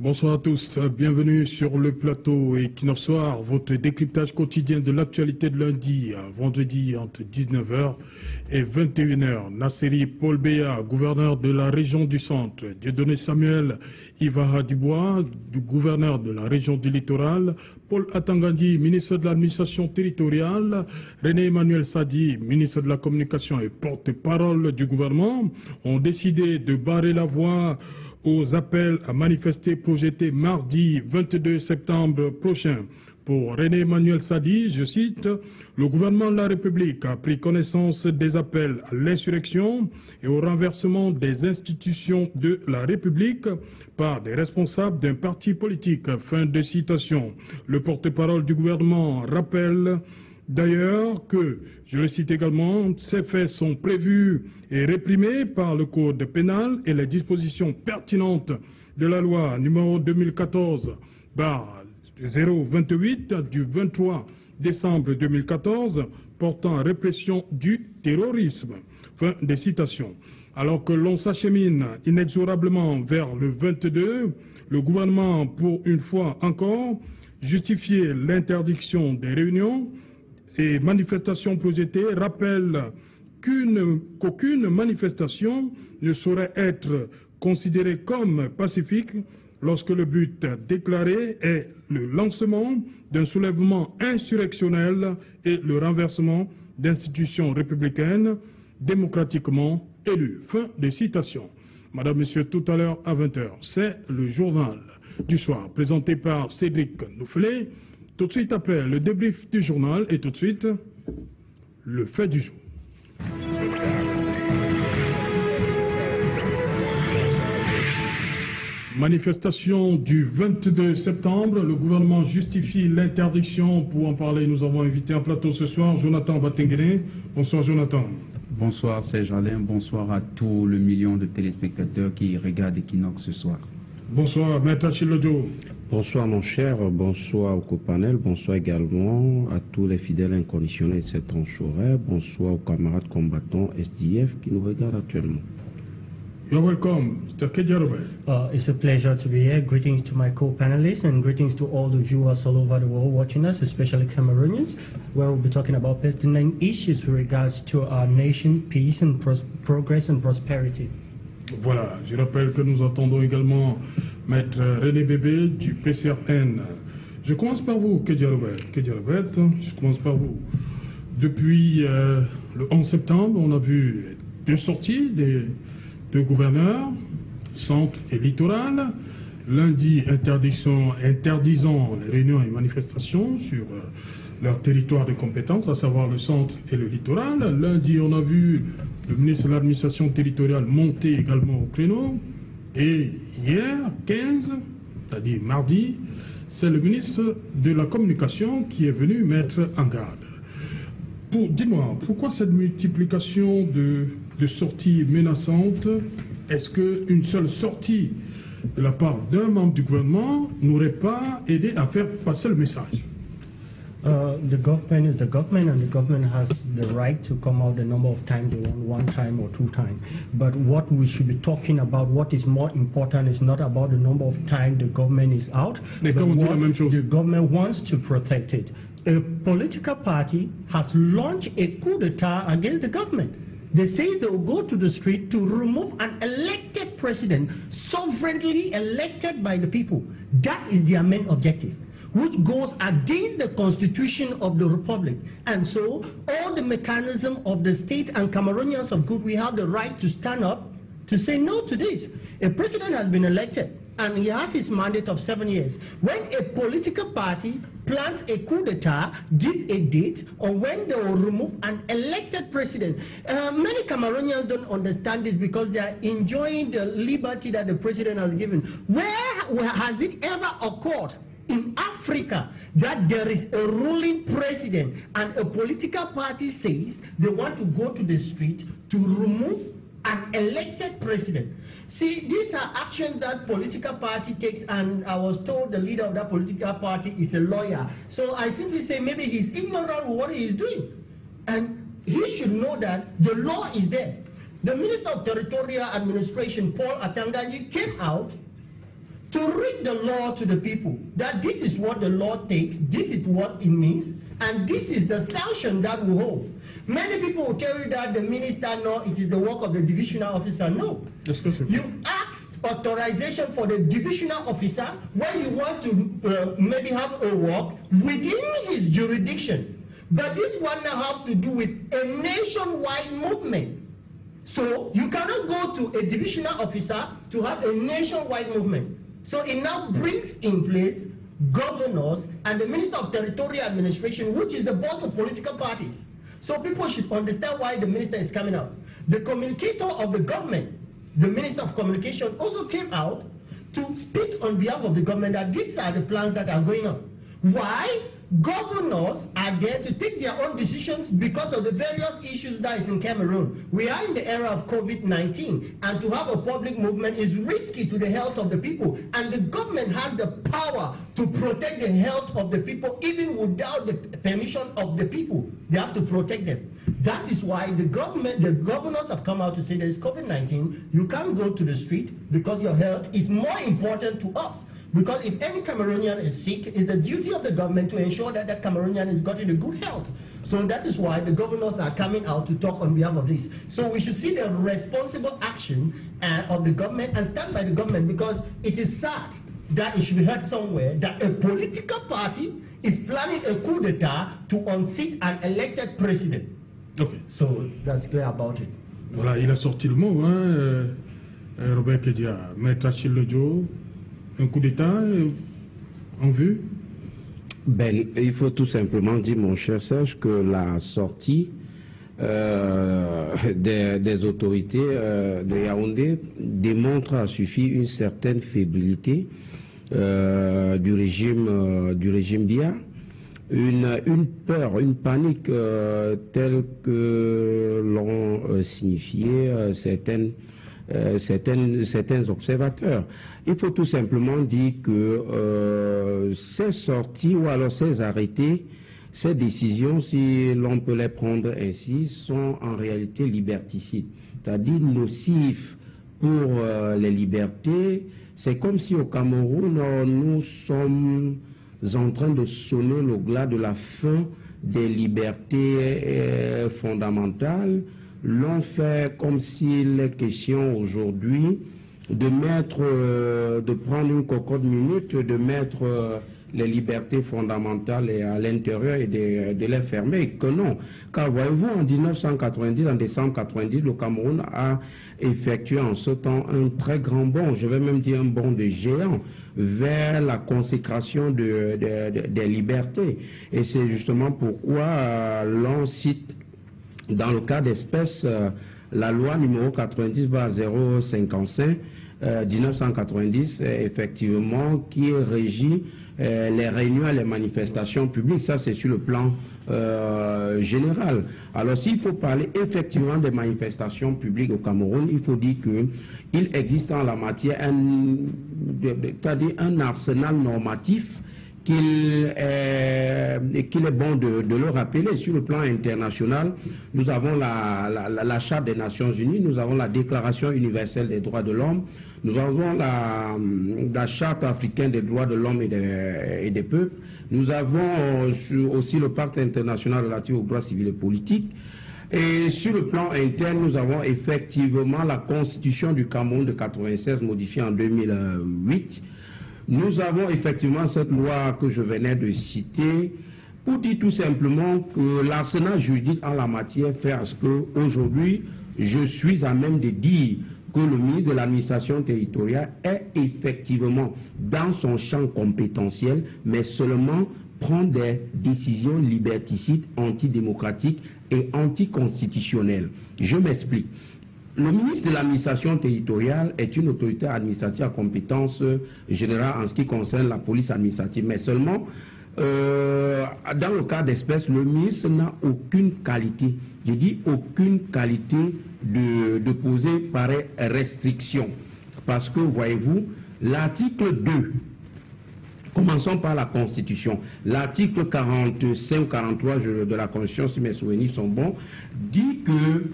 Bonsoir à tous, bienvenue sur le plateau Equinox Soir, votre décryptage quotidien de l'actualité de lundi à vendredi entre 19h et 21h. Nasseri Paul Béa, gouverneur de la région du Centre, Dieudonné Samuel Ivaha Dubois, du gouverneur de la région du Littoral, Paul Atangandi, ministre de l'administration territoriale, René Emmanuel Sadi, ministre de la communication et porte-parole du gouvernement, ont décidé de barrer la voie aux appels à manifester projetés mardi 22 septembre prochain. Pour René Emmanuel Sadi, je cite, « Le gouvernement de la République a pris connaissance des appels à l'insurrection et au renversement des institutions de la République par des responsables d'un parti politique. » Fin de citation. Le porte-parole du gouvernement rappelle d'ailleurs que, je le cite également, ces faits sont prévus et réprimés par le code pénal et les dispositions pertinentes de la loi numéro 2014/028 du 23 décembre 2014 portant répression du terrorisme. Fin des citations. Alors que l'on s'achemine inexorablement vers le 22, le gouvernement, pour une fois encore, justifiait l'interdiction des réunions et manifestations projetées, rappelle qu'aucune manifestation ne saurait être considérée comme pacifique lorsque le but déclaré est le lancement d'un soulèvement insurrectionnel et le renversement d'institutions républicaines démocratiquement élues. Fin des citations. Madame, Messieurs, tout à l'heure à 20h, c'est le journal du soir présenté par Cédric Noufelé. Tout de suite après le débrief du journal et tout de suite le fait du jour. Manifestation du 22 septembre, le gouvernement justifie l'interdiction. Pour en parler, nous avons invité en plateau ce soir Jonathan Batenguene. Bonsoir Jonathan. Bonsoir Serge Alain, bonsoir à tout le million de téléspectateurs qui regardent Equinox ce soir. Bonsoir Maître Chilodio. Bonsoir mon cher, bonsoir au copanel, bonsoir également à tous les fidèles inconditionnels de cette tranche horaire, bonsoir aux camarades combattants SDF qui nous regardent actuellement. You're welcome, Mr. Kedjarobe. It's a pleasure to be here. Greetings to my co-panelists and greetings to all the viewers all over the world watching us, especially Cameroonians, where we'll be talking about pertinent issues with regards to our nation, peace and progress and prosperity. Voilà, je rappelle que nous attendons également Maître René Bébé du PCRN. Je commence par vous, Kedjarobe. Je commence par vous. Depuis le 11 septembre, on a vu deux sorties des deux gouverneurs, centre et littoral. Lundi, interdisant les réunions et manifestations sur leur territoire de compétence, à savoir le centre et le littoral. Lundi, on a vu le ministre de l'administration territoriale monter également au créneau. Et hier, 15, c'est-à-dire mardi, c'est le ministre de la communication qui est venu mettre en garde. Dis-moi, pourquoi cette multiplication de sorties menaçantes? Est-ce qu'une seule sortie de la part d'un membre du gouvernement n'aurait pas aidé à faire passer le message? The government is the government, and the government has the right to come out the number of times they want, one time or two times. But what we should be talking about, what is more important, is not about the number of times the government is out, but what the government wants to protect it. A political party has launched a coup d'etat against the government. They say they will go to the street to remove an elected president, sovereignly elected by the people. That is their main objective, which goes against the constitution of the republic. And so all the mechanism of the state and Cameroonians of good, we have the right to stand up to say no to this. A president has been elected and he has his mandate of 7 years. When a political party plans a coup d'etat, give a date on when they will remove an elected president. Many Cameroonians don't understand this because they are enjoying the liberty that the president has given. Where has it ever occurred in Africa that there is a ruling president and a political party says they want to go to the street to remove an elected president? See, these are actions that political party takes, and I was told the leader of that political party is a lawyer. So I simply say maybe he's ignorant of what he is doing. And he should know that the law is there. The Minister of Territorial Administration, Paul Atangandi, came out to read the law to the people, that this is what the law takes, this is what it means, and this is the sanction that we hold. Many people will tell you that the minister, no, it is the work of the divisional officer. No. You asked authorization for the divisional officer when you want to maybe have a work within his jurisdiction. But this one now has to do with a nationwide movement. So you cannot go to a divisional officer to have a nationwide movement. So it now brings in place governors and the Minister of Territorial Administration, which is the boss of political parties. So people should understand why the minister is coming out. The communicator of the government, the Minister of Communication, also came out to speak on behalf of the government that these are the plans that are going on. Why? Governors are there to take their own decisions because of the various issues that is in Cameroon. We are in the era of COVID-19, and to have a public movement is risky to the health of the people, and the government has the power to protect the health of the people even without the permission of the people. They have to protect them. That is why the governors have come out to say there is COVID-19, you can't go to the street because your health is more important to us. Because if any Cameroonian is sick, it's the duty of the government to ensure that that Cameroonian is got into good health. So that is why the governors are coming out to talk on behalf of this. So we should see the responsible action of the government and stand by the government, because it is sad that it should be heard somewhere that a political party is planning a coup d'etat to unseat an elected president. Okay. So that's clear about it. Voilà, il a sorti le mot, hein, Robert Kedia, Maître Achille Lodjo. Un coup d'État en vue? Ben, il faut tout simplement dire, mon cher Serge, que la sortie des autorités de Yaoundé démontre à suffire une certaine fébrilité du régime Biya, une peur, une panique telle que l'ont signifié certains observateurs. Il faut tout simplement dire que ces sorties ou alors ces arrêtés, ces décisions, si l'on peut les prendre ainsi, sont en réalité liberticides, c'est-à-dire nocifs pour les libertés. C'est comme si au Cameroun, nous sommes en train de sonner le glas de la fin des libertés fondamentales. L'on fait comme s'il est question aujourd'hui de prendre une cocotte minute, de mettre les libertés fondamentales à l'intérieur et de les fermer, que non. Car voyez-vous, en 1990, en décembre 90, le Cameroun a effectué en ce temps un très grand bond, je vais même dire un bond de géant, vers la consécration des libertés. Et c'est justement pourquoi l'on cite, dans le cas d'espèce, la loi numéro 90/055 1990, effectivement, qui régit les réunions et les manifestations publiques. Ça, c'est sur le plan général. Alors, s'il faut parler effectivement des manifestations publiques au Cameroun, il faut dire qu'il existe en la matière un arsenal normatif qu'il est bon de le rappeler. Sur le plan international, nous avons la Charte des Nations Unies, nous avons la Déclaration universelle des droits de l'homme, nous avons la Charte africaine des droits de l'homme et des peuples, nous avons aussi le Pacte international relatif aux droits civils et politiques. Et sur le plan interne, nous avons effectivement la Constitution du Cameroun de 1996 modifiée en 2008. Nous avons effectivement cette loi que je venais de citer pour dire tout simplement que l'arsenal juridique en la matière fait à ce qu'aujourd'hui, je suis à même de dire que le ministre de l'administration territoriale est effectivement dans son champ compétentiel, mais seulement prend des décisions liberticides, antidémocratiques et anticonstitutionnelles. Je m'explique. Le ministre de l'administration territoriale est une autorité administrative à compétence générale en ce qui concerne la police administrative, mais seulement dans le cas d'espèce, le ministre n'a aucune qualité, je dis aucune qualité de poser pareille restriction. Parce que, voyez-vous, l'article 2, commençons par la Constitution, l'article 45 ou 43 de la Constitution, si mes souvenirs sont bons, dit que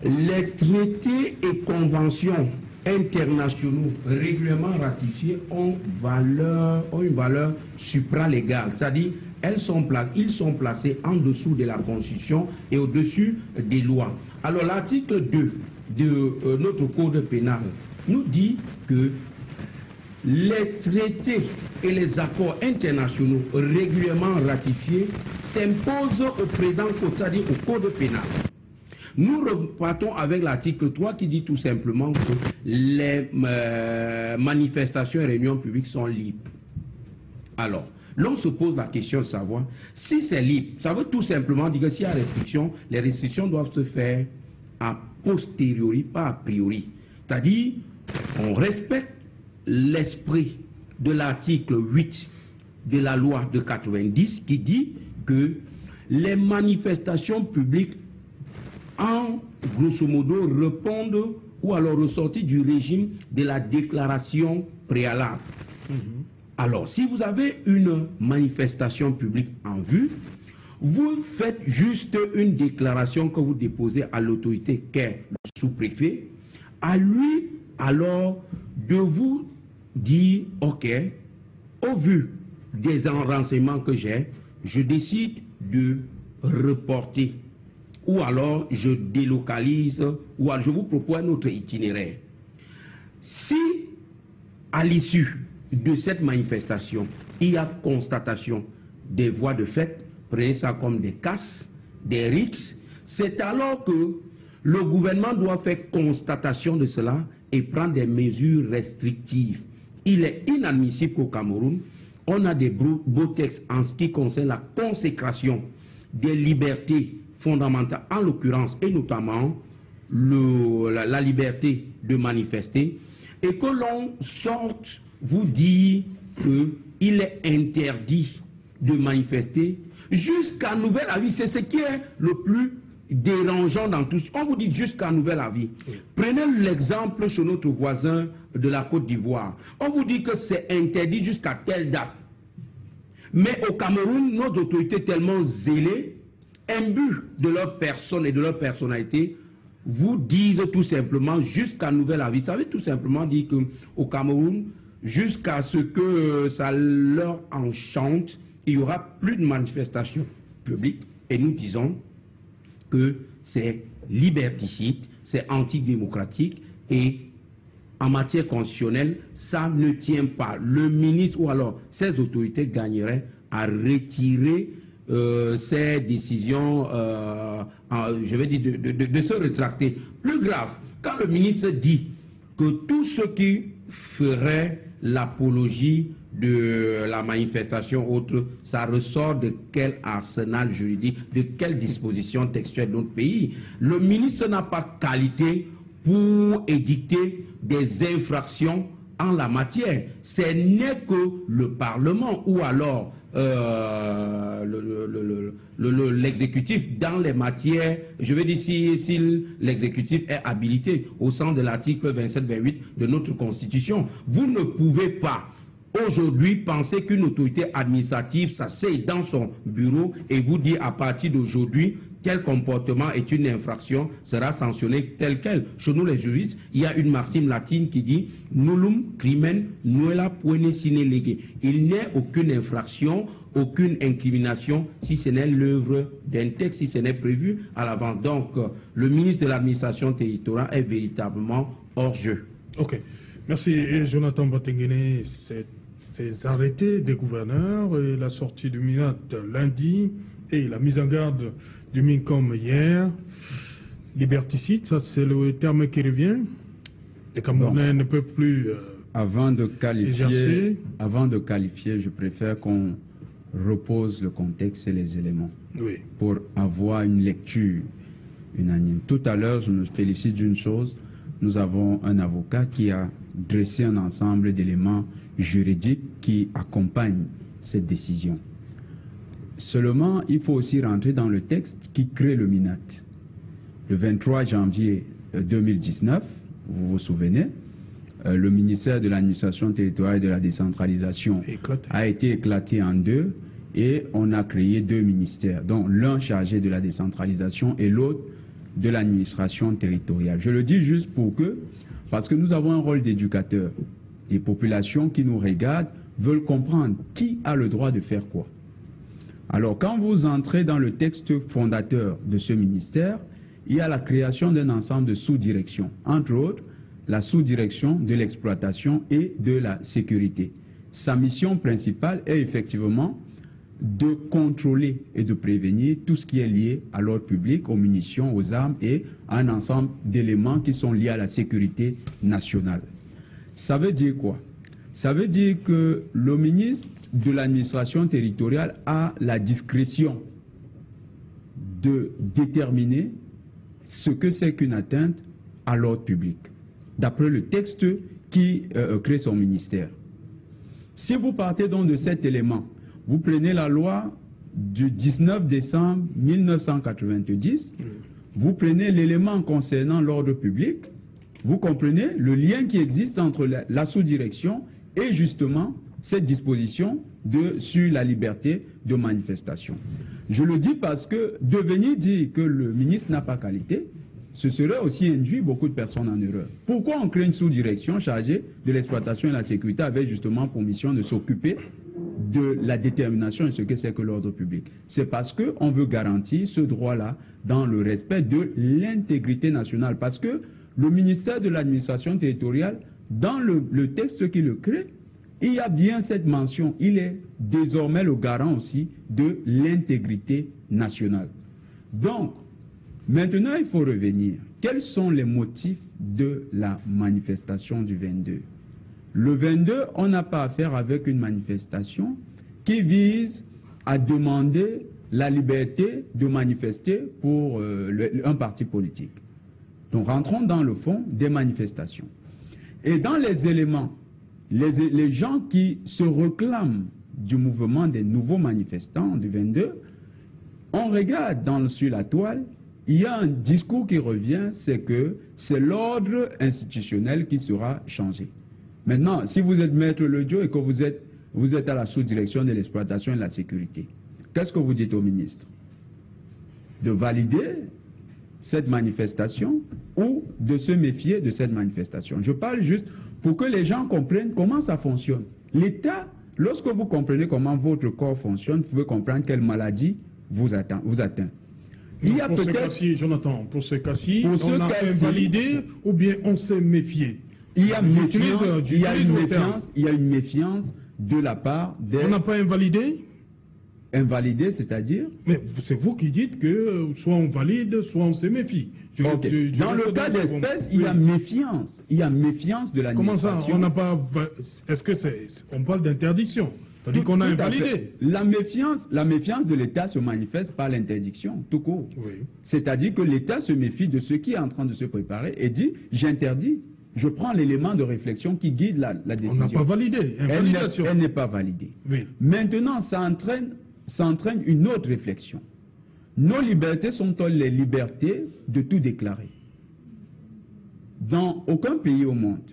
les traités et conventions internationaux régulièrement ratifiés ont une valeur supralégale, c'est-à-dire ils sont placés en dessous de la Constitution et au-dessus des lois. Alors l'article 2 de notre Code pénal nous dit que les traités et les accords internationaux régulièrement ratifiés s'imposent au présent code, c'est-à-dire au Code pénal. Nous repartons avec l'article 3 qui dit tout simplement que les manifestations et réunions publiques sont libres. Alors, l'on se pose la question de savoir si c'est libre. Ça veut tout simplement dire que s'il y a restriction, les restrictions doivent se faire a posteriori, pas a priori. C'est-à-dire, on respecte l'esprit de l'article 8 de la loi de 90 qui dit que les manifestations publiques en grosso modo répondent ou alors ressorties du régime de la déclaration préalable. Alors, si vous avez une manifestation publique en vue, vous faites juste une déclaration que vous déposez à l'autorité qu'est le sous-préfet, à lui alors de vous dire, ok, au vu des renseignements que j'ai, je décide de reporter, ou alors je délocalise, ou alors je vous propose un autre itinéraire. Si, à l'issue de cette manifestation, il y a constatation des voies de fait, prenez ça comme des casses, des rixes, c'est alors que le gouvernement doit faire constatation de cela et prendre des mesures restrictives. Il est inadmissible qu'au Cameroun, on a des beaux textes en ce qui concerne la consécration des libertés fondamentales, en l'occurrence et notamment la liberté de manifester, et que l'on sorte vous dire qu'il est interdit de manifester jusqu'à nouvel avis. C'est ce qui est le plus dérangeant dans tout. On vous dit jusqu'à nouvel avis. Prenez l'exemple chez notre voisin de la Côte d'Ivoire. On vous dit que c'est interdit jusqu'à telle date. Mais au Cameroun, nos autorités tellement zélées, imbues de leur personne et de leur personnalité, vous disent tout simplement jusqu'à nouvel avis. Ça veut tout simplement dire qu'au Cameroun, jusqu'à ce que ça leur enchante, il n'y aura plus de manifestations publiques. Et nous disons que c'est liberticide, c'est antidémocratique et en matière constitutionnelle, ça ne tient pas. Le ministre ou alors ses autorités gagneraient à retirer ces décisions, je vais dire, de se rétracter. Plus grave, quand le ministre dit que tout ce qui ferait l'apologie de la manifestation autre, ça ressort de quel arsenal juridique, de quelle disposition textuelle de notre pays. Le ministre n'a pas qualité pour édicter des infractions en la matière. Ce n'est que le Parlement ou alors l'exécutif dans les matières, je veux dire si l'exécutif est habilité au sens de l'article 27-28 de notre Constitution. Vous ne pouvez pas aujourd'hui penser qu'une autorité administrative s'assied dans son bureau et vous dit à partir d'aujourd'hui quel comportement est une infraction sera sanctionné tel quel. Chez nous les juristes, il y a une maxime latine qui dit nullum crimen nulla poene sine lege. Il n'est aucune infraction, aucune incrimination si ce n'est l'œuvre d'un texte, si ce n'est prévu à l'avant. Donc le ministre de l'administration territoriale est véritablement hors jeu. Ok, merci. Et Jonathan Batenguene, ces arrêtés des gouverneurs et la sortie du MINAT lundi et la mise en garde du MINCOM hier, liberticide, ça c'est le terme qui revient. Les Camerounais ne peuvent plus avant de qualifier, je préfère qu'on repose le contexte et les éléments pour avoir une lecture unanime. Tout à l'heure, je me félicite d'une chose, nous avons un avocat qui a dressé un ensemble d'éléments juridiques qui accompagnent cette décision. Seulement, il faut aussi rentrer dans le texte qui crée le MINAT. Le 23 janvier 2019, vous vous souvenez, le ministère de l'administration territoriale et de la décentralisation a été éclaté en deux et on a créé deux ministères, dont l'un chargé de la décentralisation et l'autre de l'administration territoriale. Je le dis juste pour que Parce que nous avons un rôle d'éducateur. Les populations qui nous regardent veulent comprendre qui a le droit de faire quoi. Alors, quand vous entrez dans le texte fondateur de ce ministère, il y a la création d'un ensemble de sous-directions, entre autres, la sous-direction de l'exploitation et de la sécurité. Sa mission principale est effectivement de contrôler et de prévenir tout ce qui est lié à l'ordre public, aux munitions, aux armes et à un ensemble d'éléments qui sont liés à la sécurité nationale. Ça veut dire quoi? Ça veut dire que le ministre de l'administration territoriale a la discrétion de déterminer ce que c'est qu'une atteinte à l'ordre public, d'après le texte qui crée son ministère. Si vous partez donc de cet élément, vous prenez la loi du 19 décembre 1990, vous prenez l'élément concernant l'ordre public, vous comprenez le lien qui existe entre la sous-direction et justement cette disposition sur la liberté de manifestation. Je le dis parce que de venir dire que le ministre n'a pas qualité, ce serait aussi induire beaucoup de personnes en erreur. Pourquoi on crée une sous-direction chargée de l'exploitation et de la sécurité avec justement pour mission de s'occuper de la détermination de ce que c'est que l'ordre public? C'est parce qu'on veut garantir ce droit-là dans le respect de l'intégrité nationale. Parce que le ministère de l'administration territoriale, dans le texte qui le crée, il y a bien cette mention. Il est désormais le garant aussi de l'intégrité nationale. Donc, maintenant, il faut revenir. Quels sont les motifs de la manifestation du 22? Le 22, on n'a pas affaire avec une manifestation qui vise à demander la liberté de manifester pour un parti politique. Donc, rentrons dans le fond des manifestations. Et dans les éléments, les gens qui se réclament du mouvement des nouveaux manifestants du 22, on regarde sur la toile, il y a un discours qui revient, c'est que c'est l'ordre institutionnel qui sera changé. Maintenant, si vous êtes maître Ledio et que vous êtes à la sous-direction de l'exploitation et de la sécurité, qu'est-ce que vous dites au ministre? De valider cette manifestation ou de se méfier de cette manifestation? Je parle juste pour que les gens comprennent comment ça fonctionne. L'État, lorsque vous comprenez comment votre corps fonctionne, vous pouvez comprendre quelle maladie vous atteint. Il y a pour ce cas-ci, Jonathan, pour ce cas-ci, on a invalidé ou bien on s'est méfié? Il y a une méfiance de la part des... On n'a pas invalidé? Invalidé, c'est-à-dire? Mais c'est vous qui dites que soit on valide, soit on se méfie. Dans le cas d'espèce, il y a méfiance. Il y a méfiance de l'administration. Comment ça, on n'a pas... Est-ce que c'est... On parle d'interdiction. C'est-à-dire qu'on a invalidé. La méfiance de l'État se manifeste par l'interdiction, tout court. Oui. C'est-à-dire que l'État se méfie de ce qui est en train de se préparer et dit, j'interdis. Je prends l'élément de réflexion qui guide la décision. On n'a pas validé. Elle n'est pas validée. Oui. Maintenant, ça entraîne une autre réflexion. Nos libertés sont-elles les libertés de tout déclarer? Dans aucun pays au monde,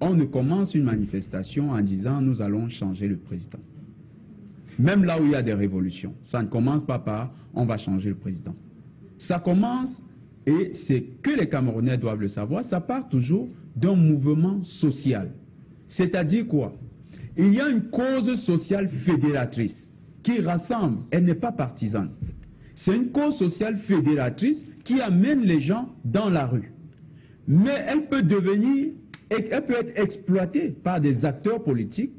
on ne commence une manifestation en disant « nous allons changer le président ». Même là où il y a des révolutions, ça ne commence pas par « on va changer le président ». Ça commence... Et c'est que les Camerounais doivent le savoir, ça part toujours d'un mouvement social. C'est-à-dire quoi? Il y a une cause sociale fédératrice qui rassemble, elle n'est pas partisane. C'est une cause sociale fédératrice qui amène les gens dans la rue. Mais elle peut être exploitée par des acteurs politiques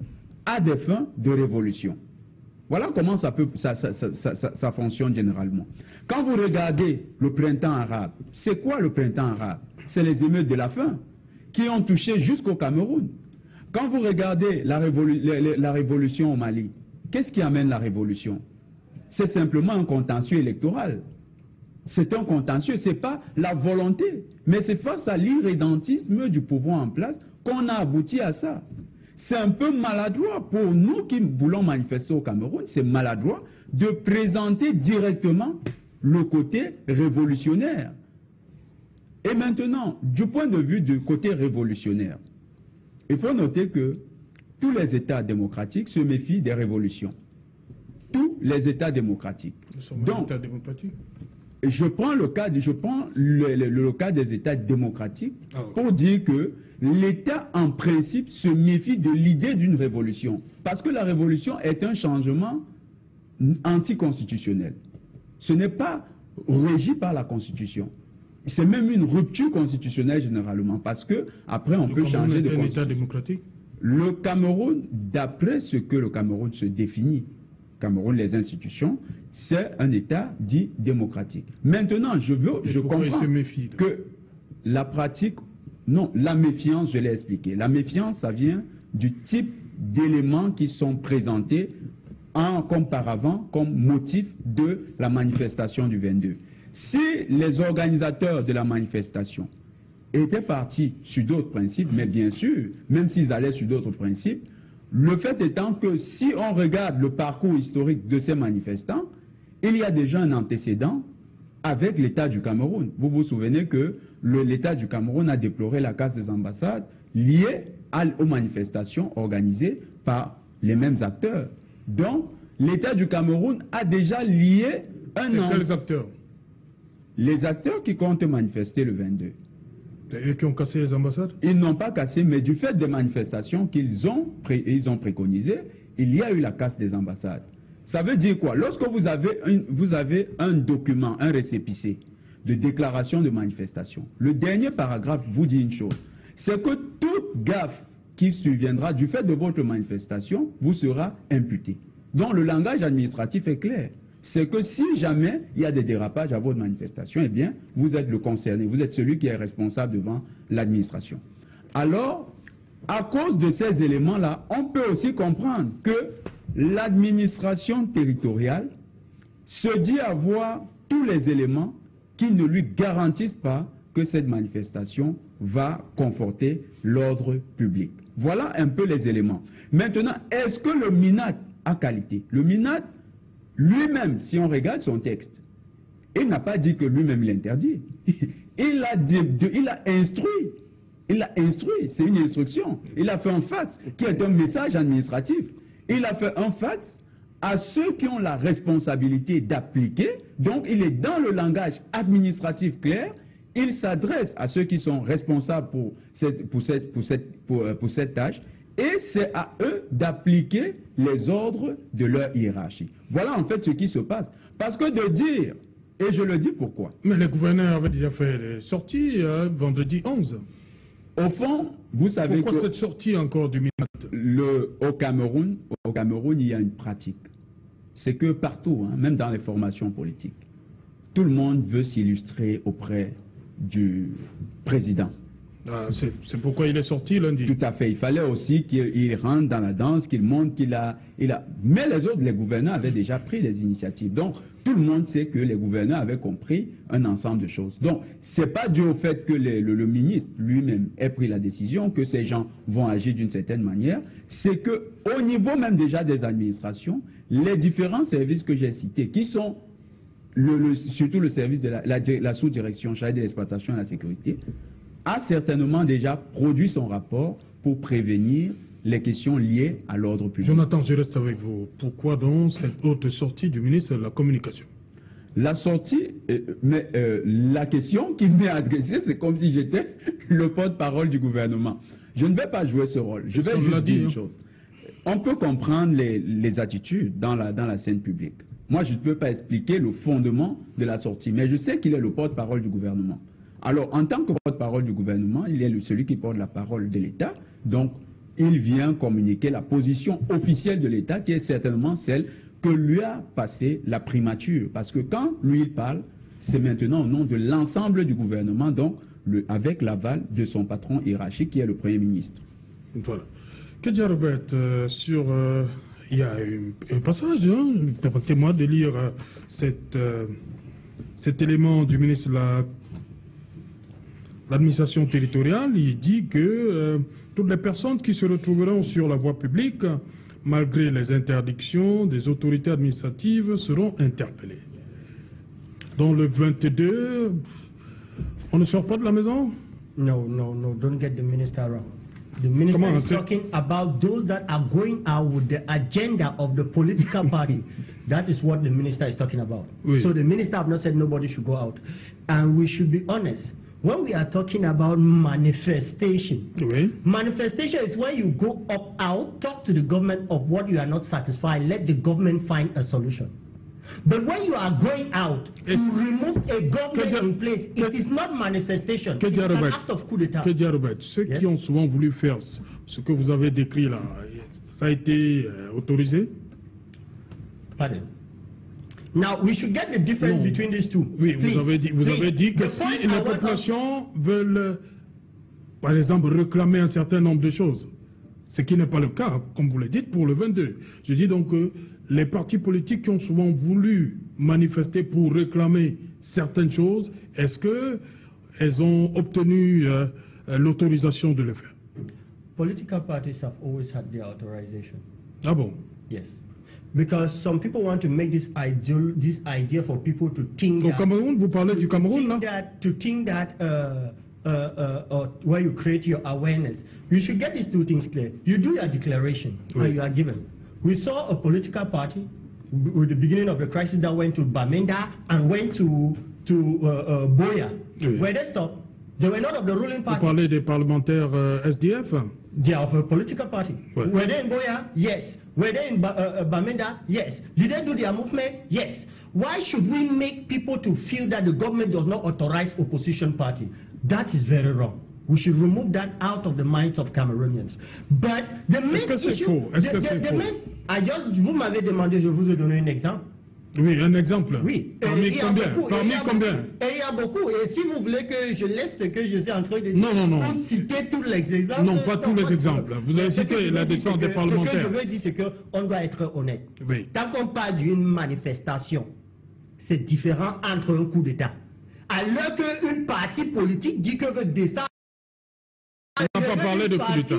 à des fins de révolution. Voilà comment ça fonctionne généralement. Quand vous regardez le printemps arabe, c'est quoi le printemps arabe? C'est les émeutes de la faim qui ont touché jusqu'au Cameroun. Quand vous regardez la révolution au Mali, qu'est-ce qui amène la révolution? C'est simplement un contentieux électoral. C'est un contentieux, ce n'est pas la volonté, mais c'est face à l'irrédentisme du pouvoir en place qu'on a abouti à ça. C'est un peu maladroit pour nous qui voulons manifester au Cameroun, c'est maladroit de présenter directement le côté révolutionnaire. Et maintenant, du point de vue du côté révolutionnaire, il faut noter que tous les États démocratiques se méfient des révolutions. Tous les États démocratiques. Nous sommes un État démocratique. je prends le cas des États démocratiques pour dire que l'État, en principe, se méfie de l'idée d'une révolution. Parce que la révolution est un changement anticonstitutionnel. Ce n'est pas régi par la Constitution. C'est même une rupture constitutionnelle généralement. Parce que après on peut changer de constitution. Un État démocratique? Le Cameroun, d'après ce que le Cameroun se définit, Cameroun, les institutions, c'est un État dit démocratique. Maintenant, je comprends que la pratique, non, la méfiance, je l'ai expliqué. La méfiance, ça vient du type d'éléments qui sont présentés comme paravent, comme motif de la manifestation du 22. Si les organisateurs de la manifestation étaient partis sur d'autres principes, mais bien sûr, même s'ils allaient sur d'autres principes, le fait étant que si on regarde le parcours historique de ces manifestants, il y a déjà un antécédent avec l'État du Cameroun. Vous vous souvenez que l'État du Cameroun a déploré la casse des ambassades liée aux manifestations organisées par les mêmes acteurs. Donc, l'État du Cameroun a déjà lié un... Quels acteurs? Les acteurs qui comptent manifester le 22. Et qui ont cassé les ambassades? Ils n'ont pas cassé, mais du fait des manifestations qu'ils ont préconisées, il y a eu la casse des ambassades. Ça veut dire quoi? Lorsque vous avez un document, un récépissé de déclaration de manifestation, le dernier paragraphe vous dit une chose, c'est que toute gaffe qui surviendra du fait de votre manifestation vous sera imputée. Donc le langage administratif est clair. C'est que si jamais il y a des dérapages à votre manifestation, eh bien, vous êtes le concerné, vous êtes celui qui est responsable devant l'administration. Alors, à cause de ces éléments-là, on peut aussi comprendre que l'administration territoriale se dit avoir tous les éléments qui ne lui garantissent pas que cette manifestation va conforter l'ordre public. Voilà un peu les éléments. Maintenant, est-ce que le MINAT a qualité? Le MINAT, lui-même, si on regarde son texte, il n'a pas dit que lui-même l'interdit. Il a instruit, c'est une instruction. Il a fait un fax qui est un message administratif. Il a fait un fax à ceux qui ont la responsabilité d'appliquer. Donc, il est dans le langage administratif clair. Il s'adresse à ceux qui sont responsables pour cette tâche. Et c'est à eux d'appliquer les ordres de leur hiérarchie. Voilà en fait ce qui se passe. Parce que de dire, et je le dis pourquoi. Mais les gouverneurs avaient déjà fait les sorties vendredi 11. Au fond, vous savez pourquoi cette sortie encore du MINAT? Au Cameroun, il y a une pratique. C'est que partout, même dans les formations politiques, tout le monde veut s'illustrer auprès du président. C'est pourquoi il est sorti lundi. Tout à fait. Il fallait aussi qu'il rentre dans la danse, qu'il montre qu'il a... Mais les gouverneurs avaient déjà pris les initiatives. Donc, tout le monde sait que les gouverneurs avaient compris un ensemble de choses. Donc, ce n'est pas dû au fait que le ministre lui-même ait pris la décision, que ces gens vont agir d'une certaine manière. C'est qu'au niveau même déjà des administrations, les différents services que j'ai cités, qui sont surtout le service de la sous-direction chargée de l'exploitation et de la sécurité, a certainement déjà produit son rapport pour prévenir les questions liées à l'ordre public. Jonathan, je reste avec vous. Pourquoi donc cette haute sortie du ministre de la Communication? La sortie, la question qui m'est adressée, c'est comme si j'étais le porte-parole du gouvernement. Je ne vais pas jouer ce rôle. Je vais juste dire une chose. On peut comprendre les attitudes dans la scène publique. Moi, je ne peux pas expliquer le fondement de la sortie, mais je sais qu'il est le porte-parole du gouvernement. Alors, en tant que porte-parole du gouvernement, il est celui qui porte la parole de l'État. Donc, il vient communiquer la position officielle de l'État, qui est certainement celle que lui a passé la primature. Parce que quand lui, il parle, c'est maintenant au nom de l'ensemble du gouvernement, donc avec l'aval de son patron hiérarchique, qui est le Premier ministre. Voilà. Kedia Robert, il y a un passage, permettez-moi de lire cet élément du ministre de l'administration territoriale. Il dit que toutes les personnes qui se retrouveront sur la voie publique, malgré les interdictions des autorités administratives, seront interpellées. Dans le 22, on ne sort pas de la maison? No, don't get the minister wrong. The minister is talking about those that are going out with the agenda of the political party. That is what the minister is talking about. Oui. So the minister have not said nobody should go out. And we should be honest. When we are talking about manifestation, oui. Manifestation is when you go up out, talk to the government of what you are not satisfied, let the government find a solution. But when you are going out to remove a government in place, it is not manifestation, it is an act of coup d'État. Kedia Robert, ceux qui ont souvent voulu faire ce que vous avez décrit là, ça a été autorisé? Pardon. Now, we should get the difference between these two. Oui, please, vous avez dit que si les populations veulent, par exemple, réclamer un certain nombre de choses, ce qui n'est pas le cas, comme vous le dites, pour le 22. Je dis donc que les partis politiques qui ont souvent voulu manifester pour réclamer certaines choses, est-ce qu'elles ont obtenu l'autorisation de le faire? Political parties have always had their authorization. Ah bon? Yes. Because some people want to make this idea for people to think Au Cameroun, vous parlez du Cameroun, là? To think that where you create your awareness. You should get these two things clear. You do your declaration, and you are given. We saw a political party with the beginning of the crisis that went to Bamenda and went to Boya. Oui. Where they stopped, they were not of the ruling party. Vous parlez des parlementaires SDF? They are of a political party. Ouais. Were they in Boya? Yes. Were they in Bamenda? Yes. Did they do their movement? Yes. Why should we make people to feel that the government does not authorize opposition party? That is very wrong. We should remove that out of the minds of Cameroonians. But the main issue, vous m'avez demandé, je vous ai donné un exemple. Oui, un exemple. Oui. Parmi combien? Parmi combien? Et il y a beaucoup. Et si vous voulez que je laisse ce que je suis en train de dire, non. pour citer tous les exemples. Non, pas tous les exemples. Vous avez cité la descente des parlementaires. Ce que je veux dire, c'est qu'on doit être honnête. Oui. Tant qu'on parle d'une manifestation, c'est différent entre un coup d'État. Alors qu'une partie politique dit que veut descendre. On n'a pas parlé de coup d'État.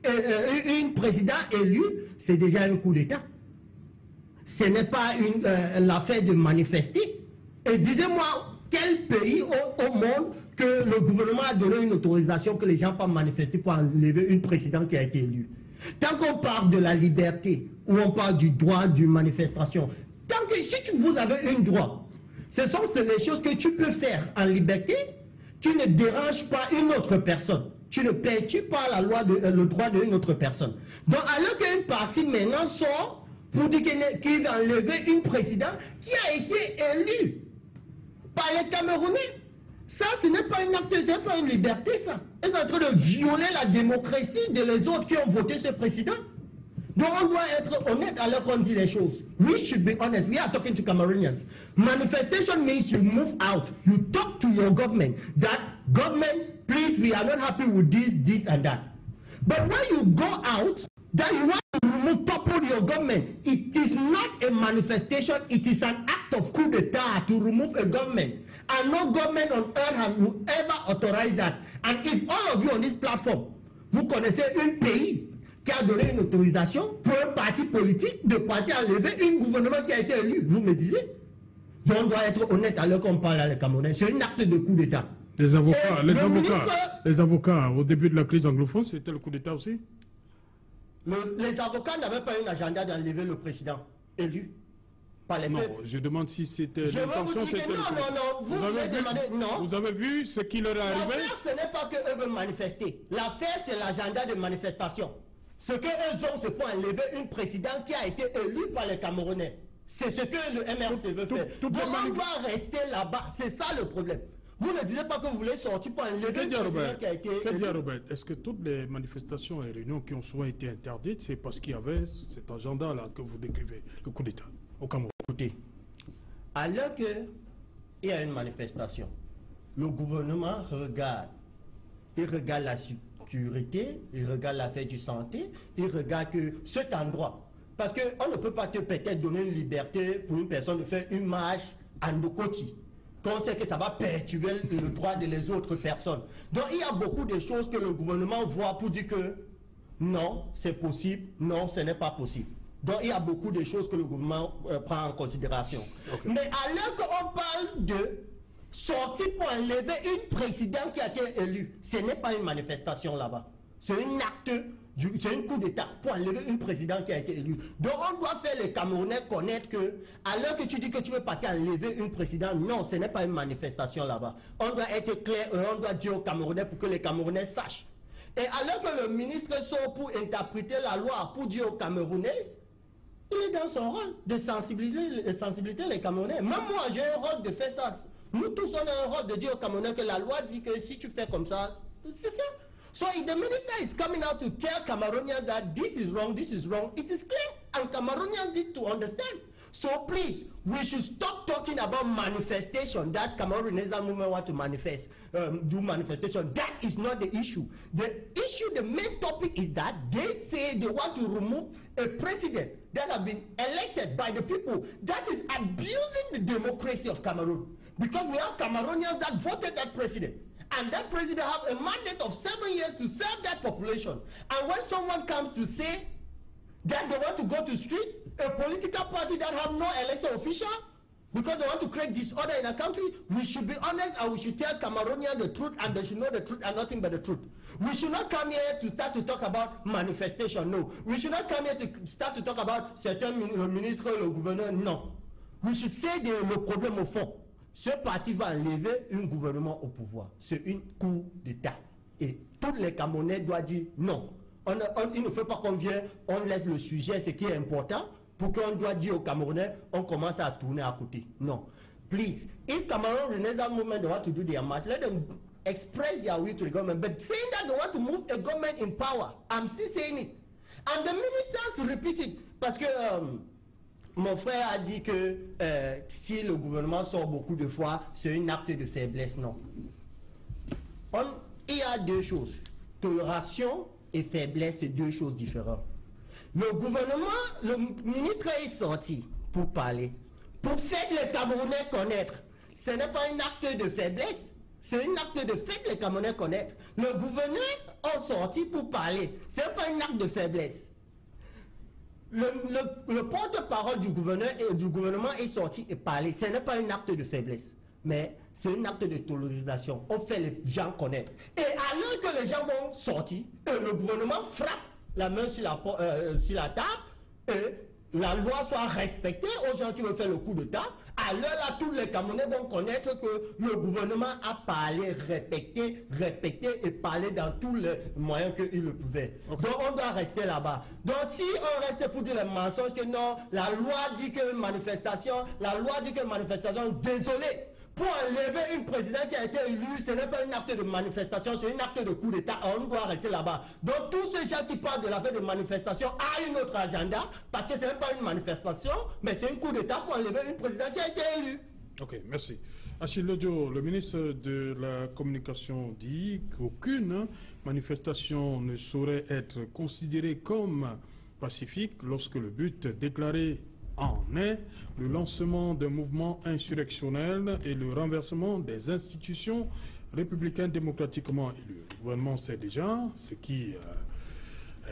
Un président élu, c'est déjà un coup d'État. Ce n'est pas l'affaire de manifester. Et disez-moi, quel pays au monde que le gouvernement a donné une autorisation que les gens peuvent manifester pour enlever une présidente qui a été élue? Tant qu'on parle de la liberté, ou on parle du droit de manifestation, tant que si vous avez un droit, ce sont les choses que tu peux faire en liberté qui ne dérangent pas une autre personne. Tu ne perturbes pas la loi le droit d'une autre personne. Donc alors qu'une partie maintenant sort pour dire qu'il va enlever une présidente qui a été élue par les Camerounais. Ça, ce n'est pas un acte, ce n'est pas une liberté, ça. Ils sont en train de violer la démocratie de les autres qui ont voté ce président. Donc on doit être honnête alors qu'on dit les choses. We should be honest. We are talking to Cameroonians. Manifestation means you move out. You talk to your government. That government, please, we are not happy with this and that. But when you go out, that you want to remove, topple your government, it is not a manifestation, it is an act of coup d'etat to remove a government. And no government on earth has ever authorized that. And if all of you on this platform, vous connaissez un pays qui a donné une autorisation pour un parti politique de partir enlever un gouvernement qui a été élu, vous me disiez? Donc on doit être honnête alors qu'on parle à les Camerounais. C'est un acte de coup d'État. Les avocats, au début de la crise anglophone, c'était le coup d'État aussi? Les avocats n'avaient pas un agenda d'enlever le président élu par les peuples. Non, je demande si c'était l'intention. Non, vous m'avez demandé, non. Vous avez vu ce qui leur est arrivé? L'affaire, ce n'est pas qu'eux veulent manifester. L'affaire, c'est l'agenda de manifestation. Ce qu'eux ont, c'est pour enlever une présidente qui a été élue par les Camerounais. C'est ce que le MRC veut faire. Donc on doit rester là-bas. C'est ça le problème. Vous ne disiez pas que vous voulez sortir pour enlever le président qui a été élu. Robert, est-ce que toutes les manifestations et réunions qui ont souvent été interdites, c'est parce qu'il y avait cet agenda-là que vous décrivez, le coup d'État au Cameroun? Écoutez, alors qu'il y a une manifestation, le gouvernement regarde. Il regarde la sécurité, il regarde l'affaire du santé, il regarde que cet endroit. Parce qu'on ne peut pas peut-être donner une liberté pour une personne de faire une marche en Ndokoti. On sait que ça va perturber le droit des autres personnes. Donc il y a beaucoup de choses que le gouvernement voit pour dire que non, c'est possible, non, ce n'est pas possible. Donc il y a beaucoup de choses que le gouvernement prend en considération. Okay. Mais alors qu'on parle de sortir pour enlever une présidente qui a été élue, ce n'est pas une manifestation là-bas. C'est un acte, c'est un coup d'État pour enlever une présidente qui a été élue. Donc on doit faire les Camerounais connaître que, à l'heure que tu dis que tu veux partir enlever une présidente, non, ce n'est pas une manifestation là-bas. On doit être clair et on doit dire aux Camerounais pour que les Camerounais sachent. Et alors que le ministre sort pour interpréter la loi, pour dire aux Camerounais, il est dans son rôle de sensibiliser les Camerounais. Même moi, j'ai un rôle de faire ça. Nous tous, on a un rôle de dire aux Camerounais que la loi dit que si tu fais comme ça, c'est ça. So if the minister is coming out to tell Cameroonians that this is wrong, it is clear. And Cameroonians need to understand. So please, we should stop talking about manifestation, that Cameroon movement want to manifest, do manifestation. That is not the issue. The issue, the main topic is that they say they want to remove a president that has been elected by the people. That is abusing the democracy of Cameroon. Because we have Cameroonians that voted that president. And that president have a mandate of 7 years to serve that population. And when someone comes to say that they want to go to street, a political party that have no elected official, because they want to create disorder in a country, we should be honest and we should tell Cameroonians the truth, and they should know the truth and nothing but the truth. We should not come here to start to talk about manifestation, no. We should not come here to start to talk about certains ministres, le gouverneur, non. We should say le problème au fond. Ce parti va enlever un gouvernement au pouvoir. C'est un coup d'État. Et tous les Camerounais doivent dire non. Il ne faut pas qu'on vienne, on laisse le sujet, ce qui est important, pour qu'on doit dire aux Camerounais, on commence à tourner à côté. Non. Please, if Cameroon Renaissance movement they want to do their march, let them express their will to the government. But saying that they want to move a government in power, I'm still saying it. And the ministers repeat it. Parce que mon frère a dit que si le gouvernement sort beaucoup de fois, c'est un acte de faiblesse. Non. Il y a deux choses. Tolération et faiblesse, c'est deux choses différentes. Le gouvernement, le ministre est sorti pour parler, pour faire les Camerounais connaître. Ce n'est pas un acte de faiblesse, c'est un acte de fait les Camerounais connaître. Le gouverneur est sorti pour parler, ce n'est pas un acte de faiblesse. Le porte-parole du gouverneur et du gouvernement est sorti et parlé, ce n'est pas un acte de faiblesse, mais c'est un acte de tolérisation. On fait les gens connaître. Et alors que les gens vont sortir, le gouvernement frappe la main sur la table et la loi soit respectée aux gens qui veulent faire le coup d'État, alors là, tous les Camerounais vont connaître que le gouvernement a parlé, répété et parlé dans tous les moyens qu'il le pouvait. Okay. Donc on doit rester là-bas. Donc si on reste pour dire les mensonges que non, la loi dit que manifestation, désolé. Pour enlever une présidente qui a été élue, ce n'est pas un acte de manifestation, c'est un acte de coup d'État. On doit rester là-bas. Donc tous ces gens qui parlent de l'affaire de manifestation ont une autre agenda, parce que ce n'est pas une manifestation, mais c'est un coup d'État pour enlever une présidente qui a été élue. Ok, merci. Achille Lodjo, le ministre de la Communication dit qu'aucune manifestation ne saurait être considérée comme pacifique lorsque le but déclaré en est le lancement d'un mouvement insurrectionnel et le renversement des institutions républicaines démocratiquement élues. Le gouvernement sait déjà ce qu'il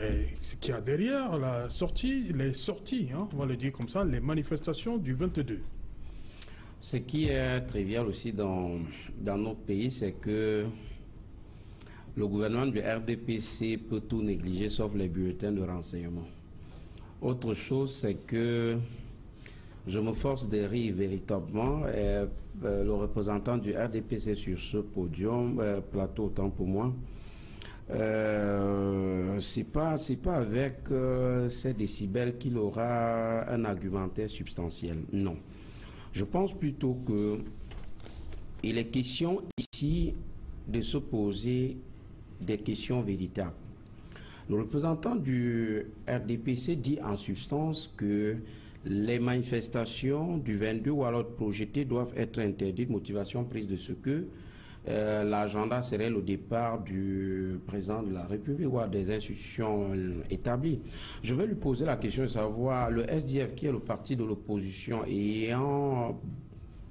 y a derrière les sorties, on va le dire comme ça, les manifestations du 22. Ce qui est trivial aussi dans notre pays, c'est que le gouvernement du RDPC peut tout négliger sauf les bulletins de renseignement. Autre chose, c'est que je me force de rire véritablement. Le représentant du RDPC sur ce podium, plateau autant pour moi, c'est pas avec ces décibels qu'il aura un argumentaire substantiel. Non. Je pense plutôt que il est question ici de se poser des questions véritables. Le représentant du RDPC dit en substance que les manifestations du 22 ou alors projetées doivent être interdites, motivation prise de ce que l'agenda serait le départ du président de la République ou des institutions établies. Je vais lui poser la question de savoir, le SDF qui est le parti de l'opposition ayant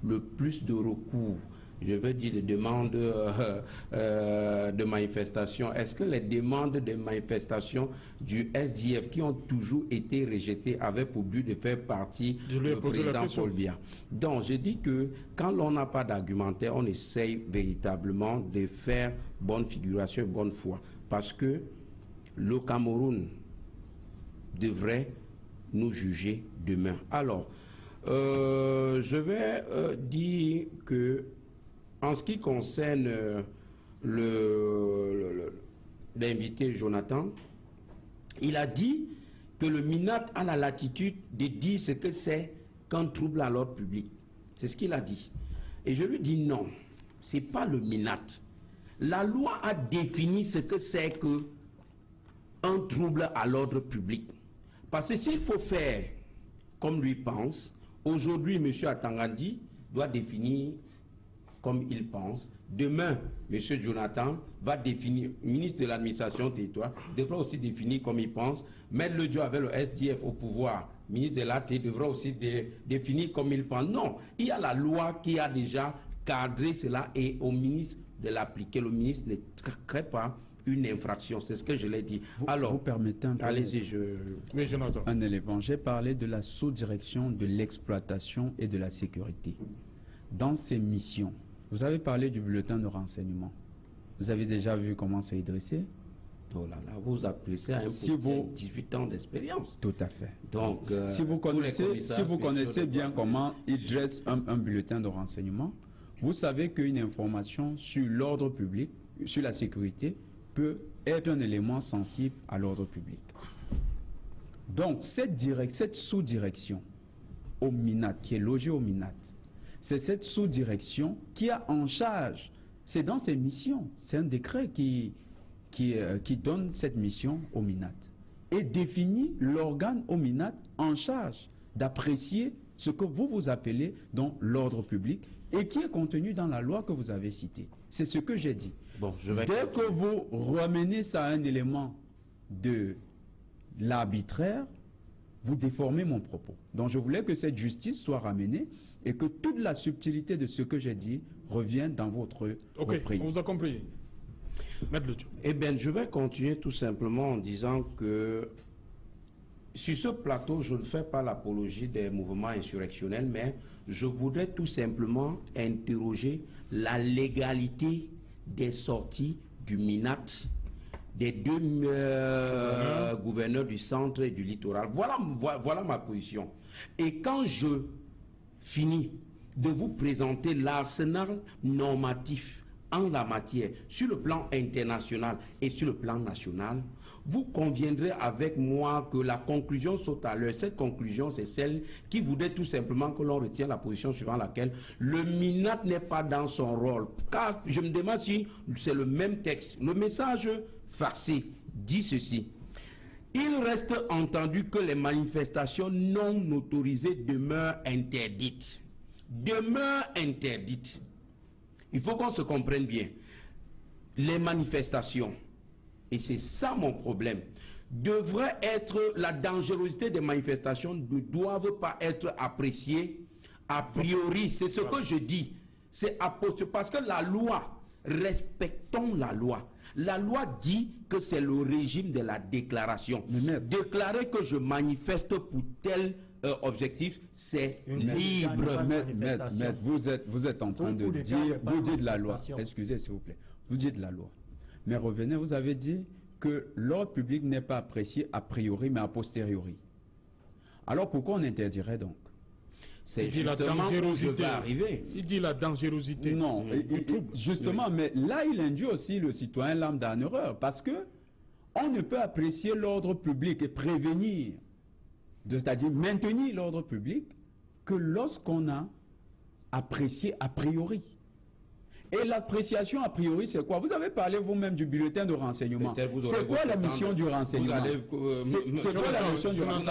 le plus de recours, je veux dire les demandes de manifestation. Est-ce que les demandes de manifestation du SDF qui ont toujours été rejetées avaient pour but de faire partie du président Paul Biya? Donc je dis que quand l'on n'a pas d'argumentaire, on essaye véritablement de faire bonne figuration et bonne foi. Parce que le Cameroun devrait nous juger demain. Alors, je vais dire que en ce qui concerne l'invité Jonathan, il a dit que le MINAT a la latitude de dire ce que c'est qu'un trouble à l'ordre public. C'est ce qu'il a dit. Et je lui dis non, ce n'est pas le MINAT. La loi a défini ce que c'est qu'un trouble à l'ordre public. Parce que s'il faut faire comme lui pense, aujourd'hui, M. Atangandi doit définir comme il pense. Demain, M. Jonathan va définir, ministre de l'administration territoire, devra aussi définir comme il pense. Maître Le Dieu avec le SDF au pouvoir, ministre de l'AT, devra aussi définir comme il pense. Non, il y a la loi qui a déjà cadré cela et au ministre de l'appliquer. Le ministre ne crée pas une infraction, c'est ce que je l'ai dit. Alors, vous permettez un un élément. J'ai parlé de la sous-direction de l'exploitation et de la sécurité. Dans ces missions, vous avez parlé du bulletin de renseignement. Vous avez déjà vu comment c'est dressé? Oh là là, vous appréciez un peu 18 ans d'expérience. Tout à fait. Donc, si vous connaissez bien comment il dresse un bulletin de renseignement, vous savez qu'une information sur l'ordre public, sur la sécurité, peut être un élément sensible à l'ordre public. Donc, cette sous-direction au MINAT, qui est logée au MINAT, c'est cette sous-direction qui a en charge, c'est dans ses missions, c'est un décret qui donne cette mission au MINAT et définit l'organe au MINAT en charge d'apprécier ce que vous appelez donc l'ordre public et qui est contenu dans la loi que vous avez citée. C'est ce que j'ai dit. Bon, dès que vous ramenez ça à un élément de l'arbitraire, vous déformez mon propos. Donc je voulais que cette justice soit ramenée et que toute la subtilité de ce que j'ai dit revienne dans votre reprise. On vous a compris. Maître Le Dieu. Eh bien, je vais continuer tout simplement en disant que sur ce plateau, je ne fais pas l'apologie des mouvements insurrectionnels, mais je voudrais tout simplement interroger la légalité des sorties du MINAT, des deux gouverneurs du centre et du littoral. Voilà ma position. Et quand je finis de vous présenter l'arsenal normatif en la matière, sur le plan international et sur le plan national, vous conviendrez avec moi que la conclusion saute à l'heure. Cette conclusion, c'est celle qui voudrait tout simplement que l'on retient la position suivant laquelle le MINAT n'est pas dans son rôle. Car je me demande si c'est le même texte. Le message farcé dit ceci. Il reste entendu que les manifestations non autorisées demeurent interdites. Demeurent interdites. Il faut qu'on se comprenne bien. Les manifestations, et c'est ça mon problème, devrait être, la dangerosité des manifestations ne doivent pas être appréciées a priori. C'est ce que je dis. C'est parce que la loi, respectons la loi. La loi dit que c'est le régime de la déclaration. Déclarer que je manifeste pour tel objectif, c'est libre. Maître, vous êtes en train de dire, vous dites la loi. Excusez s'il vous plaît. Vous dites la loi. Mais revenez, vous avez dit que l'ordre public n'est pas apprécié a priori, mais a posteriori. Alors pourquoi on interdirait donc? C'est justement où je vais arriver. Il dit la dangerosité. Non, justement, mais là il induit aussi le citoyen lambda en erreur, parce que on ne peut apprécier l'ordre public et prévenir, c'est-à-dire maintenir l'ordre public, que lorsqu'on a apprécié a priori. Et l'appréciation a priori, c'est quoi? Vous avez parlé vous-même du bulletin de renseignement. C'est quoi la mission du renseignement? C'est quoi la mission du renseignement?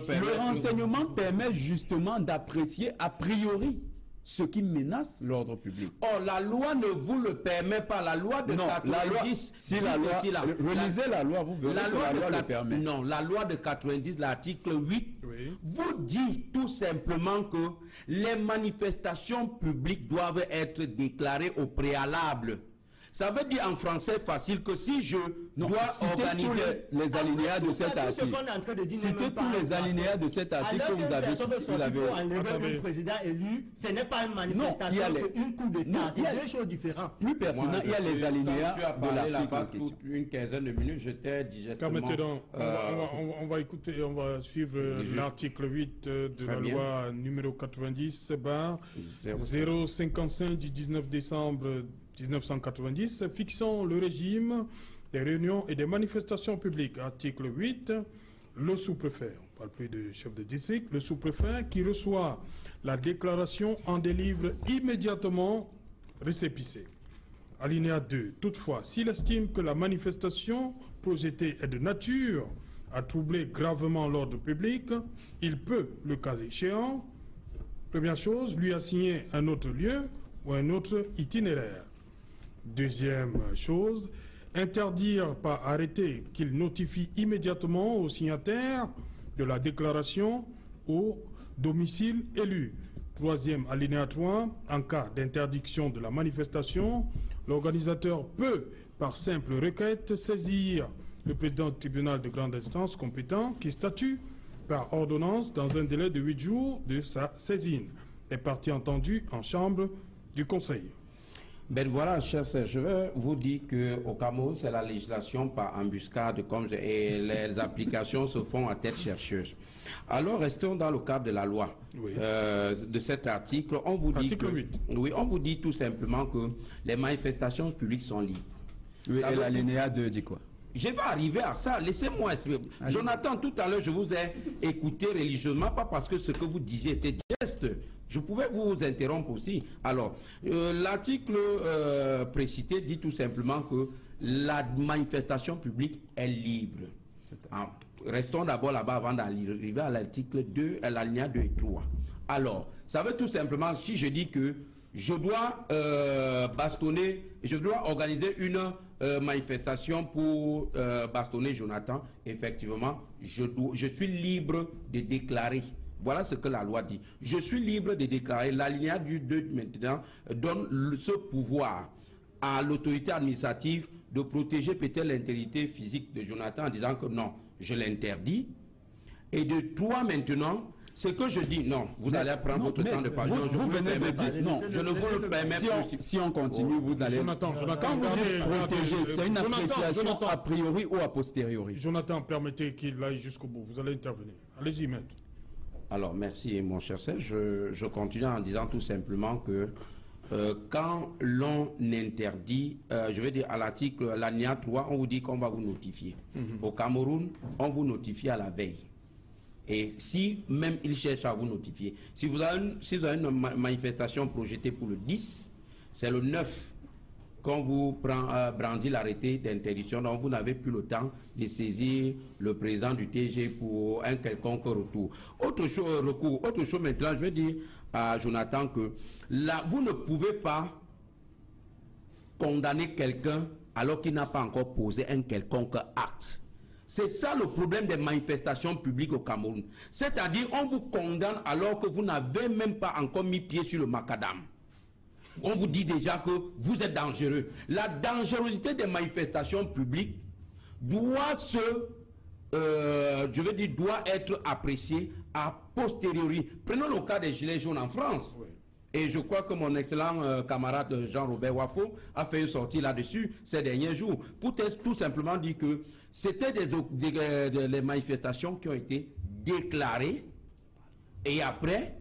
Le renseignement permet justement d'apprécier a priori ce qui menace l'ordre public. Oh, la loi ne vous le permet pas. La loi de 90... Relisez la loi, vous verrez que la loi le permet. Non, la loi de 90, l'article 8, vous dit tout simplement que les manifestations publiques doivent être déclarées au préalable. Ça veut dire en français facile que si je dois organiser les alinéas de cet article, citez tous les alinéas de cet article que vous avez enlever un président élu, ce n'est pas une manifestation, c'est une coup d'État, c'est deux choses différentes. Plus pertinent, il y a les alinéas de l'article. Une quinzaine de minutes, j'étais digestement... Permettez donc, on va écouter, on va suivre l'article 8 de la loi numéro 90/055 du 19 décembre 1990 fixant le régime des réunions et des manifestations publiques. Article 8, le sous-préfet, on ne parle plus de chef de district, le sous-préfet qui reçoit la déclaration en délivre immédiatement récépissé. Alinéa 2. Toutefois, s'il estime que la manifestation projetée est de nature à troubler gravement l'ordre public, il peut, le cas échéant, première chose, lui assigner un autre lieu ou un autre itinéraire. Deuxième chose, interdire par arrêté qu'il notifie immédiatement au signataire de la déclaration au domicile élu. Troisième alinéa 3, en cas d'interdiction de la manifestation, l'organisateur peut, par simple requête, saisir le président du tribunal de grande instance compétent qui statue par ordonnance dans un délai de 8 jours de sa saisine. Les parties entendues en chambre du Conseil. Ben voilà, chers sœurs, je veux vous dire qu'au Cameroun, c'est la législation par embuscade et les applications se font à tête chercheuse. Alors, restons dans le cadre de la loi, de cet article. On vous dit article 8. Oui, on vous dit tout simplement que les manifestations publiques sont libres. Oui, et l'alinéa 2 dit quoi? Je vais arriver à ça, laissez-moi exprimer. Jonathan, tout à l'heure, je vous ai écouté religieusement, pas parce que ce que vous disiez était geste. Je pouvais vous interrompre aussi. Alors, l'article précité dit tout simplement que la manifestation publique est libre. Restons d'abord là-bas avant d'arriver à l'article 2, à l'alinéa 2 et 3. Alors, ça veut tout simplement, si je dis que je dois bastonner, je dois organiser une manifestation pour bastonner Jonathan, effectivement, je suis libre de déclarer. Voilà ce que la loi dit. Je suis libre de déclarer. L'alinéa du 2 maintenant donne ce pouvoir à l'autorité administrative de protéger peut-être l'intégrité physique de Jonathan en disant que non, je l'interdis. Et de toi maintenant, ce que je dis, non, vous allez prendre votre temps de parole. Vous venez de dire, non, je ne vous le permets plus. Si on continue, vous allez... Jonathan, quand vous dites protéger, c'est une appréciation a priori ou a posteriori. Jonathan, permettez qu'il aille jusqu'au bout. Vous allez intervenir. Allez-y, maître. Alors, merci, mon cher Serge. Je continue en disant tout simplement que quand l'on interdit, je vais dire à l'article, l'alinéa 3, on vous dit qu'on va vous notifier. Au Cameroun, on vous notifie à la veille. Et si même il cherche à vous notifier, si vous avez une manifestation projetée pour le 10, c'est le 9 qu'on vous brandit l'arrêté d'interdiction, donc vous n'avez plus le temps de saisir le président du TG pour un quelconque retour. Autre chose maintenant, je vais dire à Jonathan que là, vous ne pouvez pas condamner quelqu'un alors qu'il n'a pas encore posé un quelconque acte. C'est ça le problème des manifestations publiques au Cameroun. C'est-à-dire, on vous condamne alors que vous n'avez même pas encore mis pied sur le macadam. On vous dit déjà que vous êtes dangereux. La dangerosité des manifestations publiques doit doit être appréciée a posteriori. Prenons le cas des Gilets jaunes en France. Oui. Et je crois que mon excellent camarade Jean-Robert Wafo a fait une sortie là-dessus ces derniers jours pour tout simplement dire que c'était des manifestations qui ont été déclarées et après,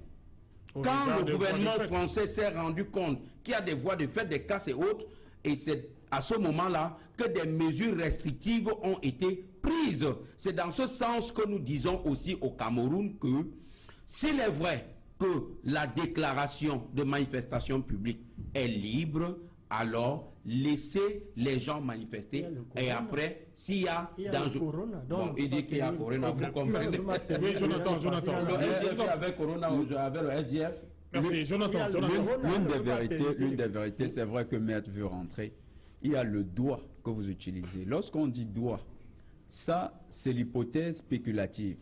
quand le gouvernement français s'est rendu compte qu'il y a des voies de fait, des casses et autres, et c'est à ce moment-là que des mesures restrictives ont été prises. C'est dans ce sens que nous disons aussi au Cameroun que s'il est vrai que la déclaration de manifestation publique est libre, alors laissez les gens manifester et après, s'il y a danger... Bon, il dit qu'il y a Corona, vous comprenez. Oui, Jonathan. Le SDF avec Corona, avec le SDF. Merci, Jonathan. L'une des vérités, c'est vrai que Maître veut rentrer. Il y a le droit que vous utilisez. Lorsqu'on dit droit, ça, c'est l'hypothèse spéculative,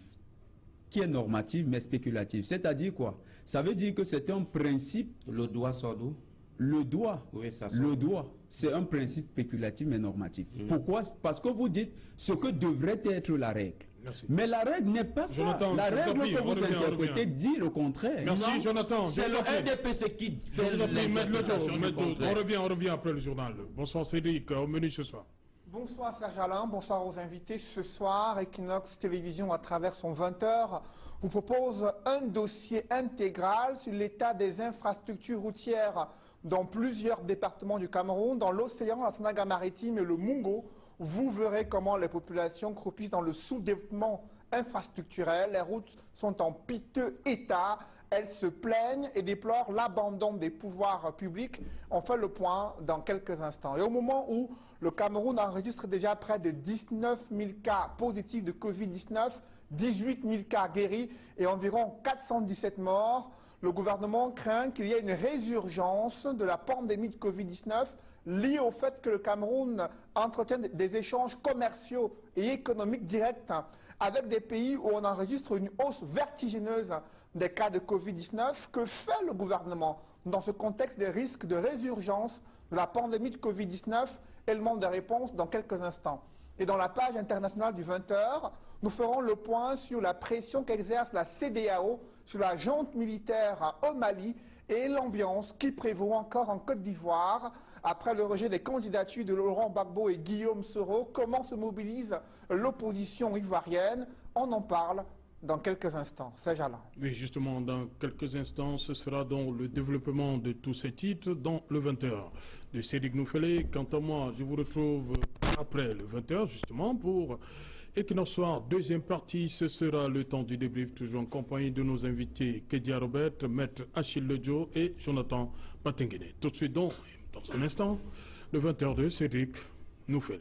qui est normative mais spéculative. C'est-à-dire quoi? Ça veut dire que c'est un principe... Le droit sort d'où? le droit, c'est un principe spéculatif mais normatif. Pourquoi? Parce que vous dites ce que devrait être la règle. Merci. Mais la règle n'est pas ça. Jonathan, la règle que vous interprétez dit le contraire. Merci, Jonathan. C'est le RDPC qui fait on revient après le journal. Bonsoir Cédric, au menu ce soir. Bonsoir Serge Alain, bonsoir aux invités. Ce soir, Equinox Télévision, à travers son 20h, vous propose un dossier intégral sur l'état des infrastructures routières dans plusieurs départements du Cameroun, dans l'océan, la Sénégal-Maritime et le Mungo. Vous verrez comment les populations croupissent dans le sous-développement infrastructurel. Les routes sont en piteux état. Elles se plaignent et déplorent l'abandon des pouvoirs publics. On fait le point dans quelques instants. Et au moment où le Cameroun enregistre déjà près de 19 000 cas positifs de Covid-19, 18 000 cas guéris et environ 417 morts, le gouvernement craint qu'il y ait une résurgence de la pandémie de Covid-19 liée au fait que le Cameroun entretient des échanges commerciaux et économiques directs avec des pays où on enregistre une hausse vertigineuse des cas de Covid-19. Que fait le gouvernement dans ce contexte des risques de résurgence de la pandémie de Covid-19? Élément de réponse dans quelques instants. Et dans la page internationale du 20h, nous ferons le point sur la pression qu'exerce la CEDEAO sur la junte militaire au Mali et l'ambiance qui prévaut encore en Côte d'Ivoire. Après le rejet des candidatures de Laurent Gbagbo et Guillaume Soro, comment se mobilise l'opposition ivoirienne? On en parle dans quelques instants. C'est Alain. Oui, justement, dans quelques instants, ce sera donc le développement de tous ces titres dans le 20h de Cédric Noufélé. Quant à moi, je vous retrouve après le 20h, justement, pour Equinox Soir. Deuxième partie, ce sera le temps du débrief, toujours en compagnie de nos invités Kedia Robert, Maître Achille Ledjo et Jonathan Batenguene. Tout de suite, donc, dans un instant, le 20h de Cédric Noufélé.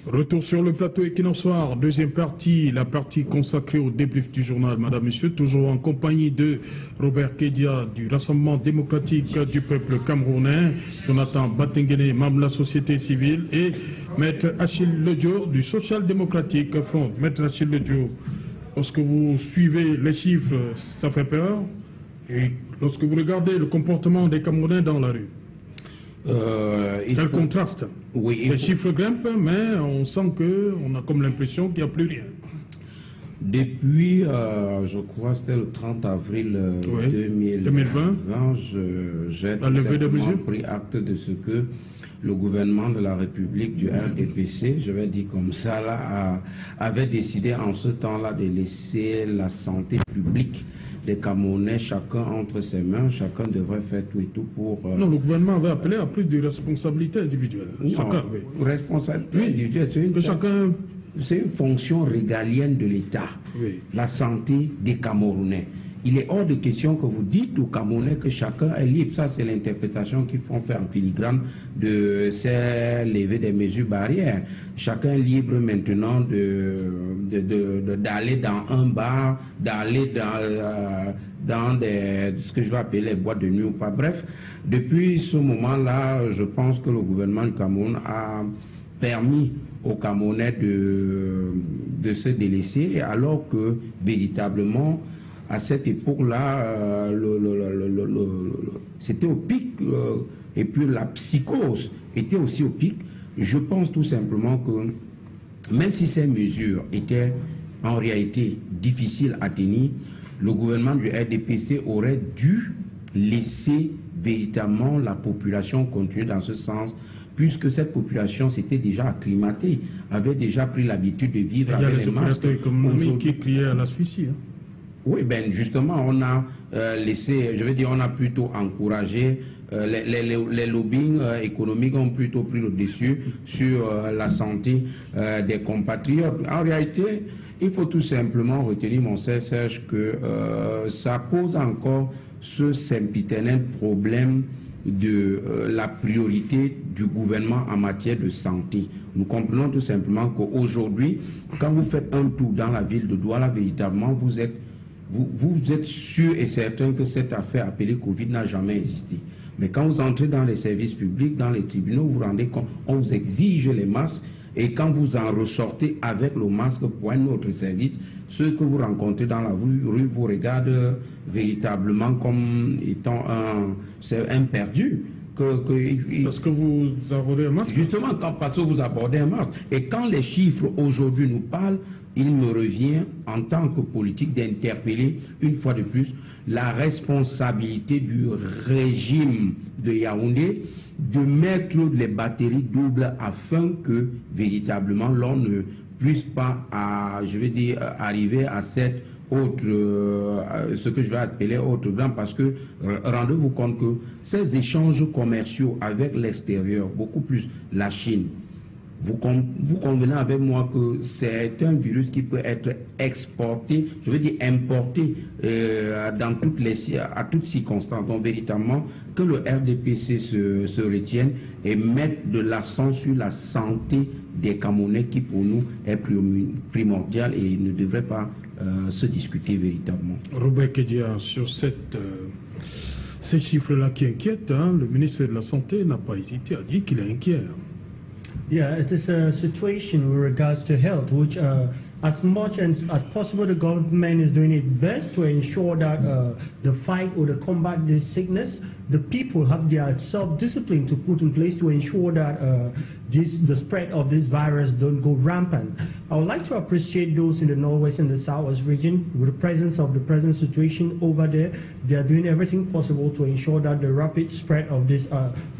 Retour sur le plateau Equinox Soir, deuxième partie, la partie consacrée au débrief du journal. Madame, Monsieur, toujours en compagnie de Robert Kedia du Rassemblement démocratique du peuple camerounais, Jonathan Batenguene, membre de la société civile, et Maître Achille Ledjo du Social Démocratique Front. Maître Achille Ledjo, lorsque vous suivez les chiffres, ça fait peur. Et lorsque vous regardez le comportement des Camerounais dans la rue, quel contraste. Oui, les chiffres grimpent, mais on sent qu'on a comme l'impression qu'il n'y a plus rien. Depuis, je crois, c'était le 30 avril 2020, j'ai pris acte de ce que le gouvernement de la République du RDPC, je vais dire comme ça, là, avait décidé en ce temps-là de laisser la santé publique des Camerounais, chacun entre ses mains, chacun devrait faire tout et tout pour... Non, le gouvernement avait appelé à plus de responsabilité individuelle. Chacun, oui. Responsabilité individuelle, c'est une fonction régalienne de l'État, oui. La santé des Camerounais. Il est hors de question que vous dites aux Camerounais que chacun est libre. Ça, c'est l'interprétation qu'ils font faire en filigrane de ces lever des mesures barrières. Chacun est libre maintenant d'aller dans un bar, d'aller dans ce que je vais appeler les boîtes de nuit ou pas. Bref, depuis ce moment-là, je pense que le gouvernement du Cameroun a permis aux Camerounais de se délaisser, alors que véritablement, à cette époque-là, c'était au pic, et puis la psychose était aussi au pic. Je pense tout simplement que, même si ces mesures étaient en réalité difficiles à tenir, le gouvernement du RDPC aurait dû laisser véritablement la population continuer dans ce sens, puisque cette population s'était déjà acclimatée, avait déjà pris l'habitude de vivre avec les masques. Il y a les opérateurs économiques qui criaient à l'asphyxie. Oui, ben justement, on a laissé, je veux dire, on a plutôt encouragé, les lobbying économiques ont plutôt pris le dessus sur la santé des compatriotes. En réalité, il faut tout simplement retenir, mon cher Serge, que ça pose encore ce sempiternel problème de la priorité du gouvernement en matière de santé. Nous comprenons tout simplement qu'aujourd'hui, quand vous faites un tour dans la ville de Douala, véritablement, vous êtes sûr et certain que cette affaire appelée Covid n'a jamais existé. Mais quand vous entrez dans les services publics, dans les tribunaux, vous vous rendez compte, on vous exige les masques Et quand vous en ressortez avec le masque pour un autre service, ceux que vous rencontrez dans la rue vous regardent véritablement comme étant un perdu. Parce que vous abordez un masque. Justement, parce que vous abordez un masque. Et quand les chiffres aujourd'hui nous parlent, il me revient en tant que politique d'interpeller une fois de plus la responsabilité du régime de Yaoundé de mettre les batteries doubles afin que véritablement l'on ne puisse pas, arriver à cette autre, ce que je vais appeler autre grand, parce que rendez-vous compte que ces échanges commerciaux avec l'extérieur, beaucoup plus la Chine, vous convenez avec moi que c'est un virus qui peut être exporté, je veux dire importé à toutes circonstances. Donc véritablement que le RDPC se retienne et mette de l'accent sur la santé des Camerounais qui pour nous est primordial et ne devrait pas se discuter véritablement. Robert Kedia, sur ces chiffres-là qui inquiètent, hein, le ministre de la Santé n'a pas hésité à dire qu'il est inquiet. Yeah, it is a situation with regards to health, which as much as possible, the government is doing its best to ensure that the fight or the combat this sickness, the people have their self-discipline to put in place to ensure that the spread of this virus don't go rampant. I would like to appreciate those in the Northwest and the Southwest region with the presence of the present situation over there. They are doing everything possible to ensure that the rapid spread of this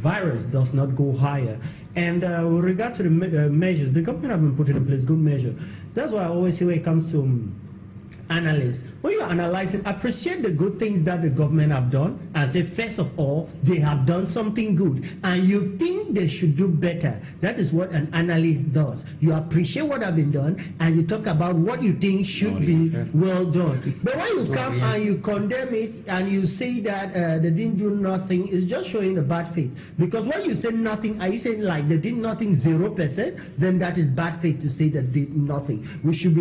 virus does not go higher. And with regard to the measures, the government have been putting in place good measures. That's why I always say when it comes to analysts, when you're analyzing, appreciate the good things that the government have done and say, first of all, they have done something good and you think they should do better. That is what an analyst does. You appreciate what has been done and you talk about what you think should be well done. But when you come and you condemn it and you say that they didn't do nothing, it's just showing the bad faith. Because when you say nothing, are you saying like they did nothing 0%? Then that is bad faith to say that they did nothing. We should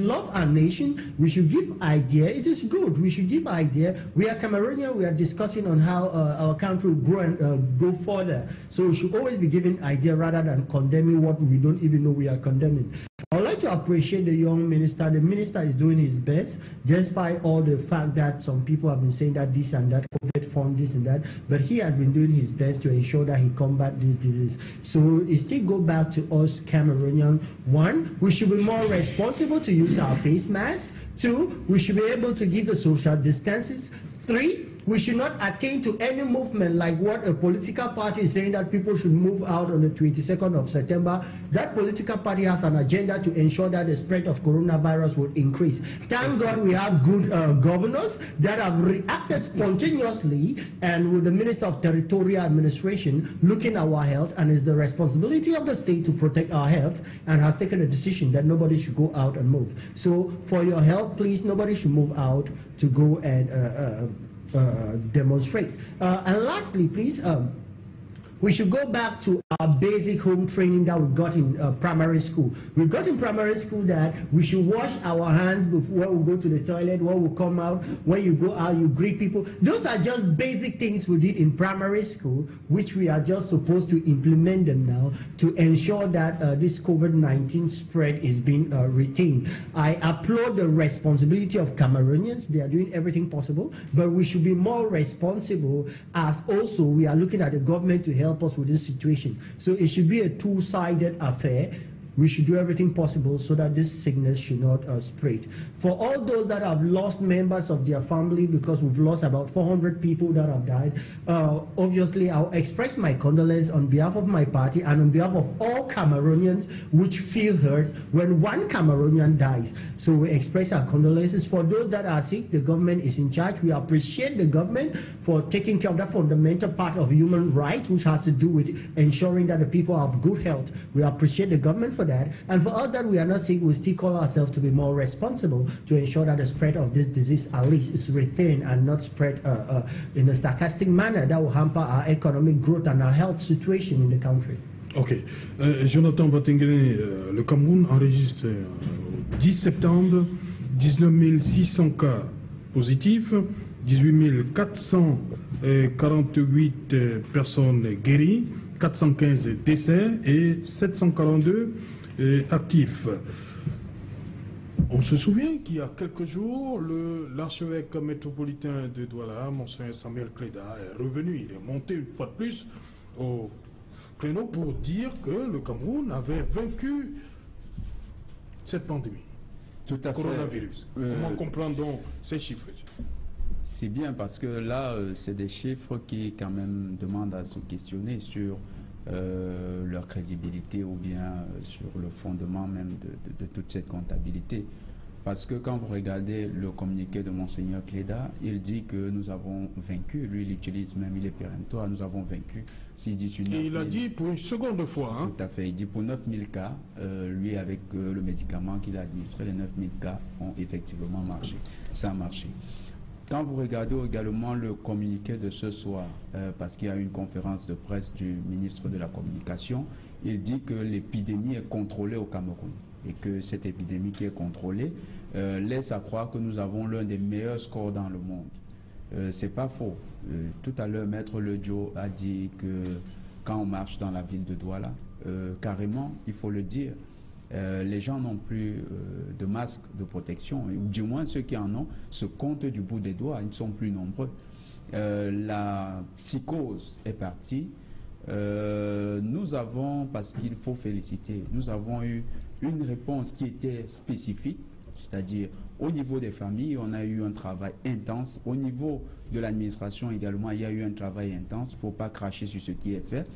love our nation. We should give idea. It is good. We should give idea. We are Cameroonian. We are discussing on how our country will grow and go further. So we should always be giving idea rather than condemning what we don't even know we are condemning. I would like to appreciate the young minister. The minister is doing his best, despite all the fact that some people have been saying that this and that, COVID fund, this and that, but he has been doing his best to ensure that he combat this disease. So it still go back to us Cameroonians. One, we should be more responsible to use our face masks. Two, we should be able to give the social distances. Three, we should not attain to any movement like what a political party is saying that people should move out on the 22nd of September. That political party has an agenda to ensure that the spread of coronavirus will increase. Thank God we have good governors that have reacted spontaneously and with the Minister of Territorial Administration looking at our health, and it's the responsibility of the state to protect our health, and has taken a decision that nobody should go out and move. So for your health, please, nobody should move out to go and demonstrate. And lastly, please, we should go back to our basic home training that we got in primary school. We got in primary school that we should wash our hands before we go to the toilet, when we come out, when you go out, you greet people. Those are just basic things we did in primary school, which we are just supposed to implement them now to ensure that this COVID-19 spread is being retained. I applaud the responsibility of Cameroonians. They are doing everything possible, but we should be more responsible, as also we are looking at the government to help us with this situation. So it should be a two-sided affair. We should do everything possible so that this sickness should not spread. For all those that have lost members of their family, because we've lost about 400 people that have died, obviously I'll express my condolence on behalf of my party and on behalf of all Cameroonians which feel hurt when one Cameroonian dies. So we express our condolences. For those that are sick, the government is in charge. We appreciate the government for taking care of that fundamental part of human rights, which has to do with ensuring that the people have good health. We appreciate the government for that. And for us that we are not sick, we still call ourselves to be more responsible to ensure that the spread of this disease at least is retained and not spread in a sarcastic manner that will hamper our economic growth and our health situation in the country. Ok. Jonathan Batengene, le Cameroun enregistre 10 septembre 19 600 cas positifs, 18 448 personnes guéries, 415 décès et 742 est actif. On se souvient qu'il y a quelques jours, l'archevêque métropolitain de Douala, Monseigneur Samuel Cléda, est revenu. Il est monté une fois de plus au créneau pour dire que le Cameroun avait vaincu cette pandémie. Tout à fait. Coronavirus. Comment comprendre donc ces chiffres? C'est bien parce que là, c'est des chiffres qui quand même demandent à se questionner sur leur crédibilité ou bien sur le fondement même de toute cette comptabilité. Parce que quand vous regardez le communiqué de Monseigneur Cléda, il dit que nous avons vaincu, lui il utilise même, il est péremptoire, nous avons vaincu. Et il a dit pour une seconde fois. Hein? Tout à fait, il dit pour 9000 cas, lui avec le médicament qu'il a administré, les 9000 cas ont effectivement marché. Ça a marché. Quand vous regardez également le communiqué de ce soir, parce qu'il y a eu une conférence de presse du ministre de la Communication, il dit que l'épidémie est contrôlée au Cameroun et que cette épidémie qui est contrôlée laisse à croire que nous avons l'un des meilleurs scores dans le monde. C'est pas faux. Tout à l'heure, Maître Ledio a dit que quand on marche dans la ville de Douala, carrément, il faut le dire, les gens n'ont plus de masques de protection, ou du moins ceux qui en ont se comptent du bout des doigts, ils ne sont plus nombreux. La psychose est partie. Nous avons, parce qu'il faut féliciter, nous avons eu une réponse qui était spécifique, c'est-à-dire au niveau des familles, on a eu un travail intense. Au niveau de l'administration également, il y a eu un travail intense. Il ne faut pas cracher sur ce qui est fait.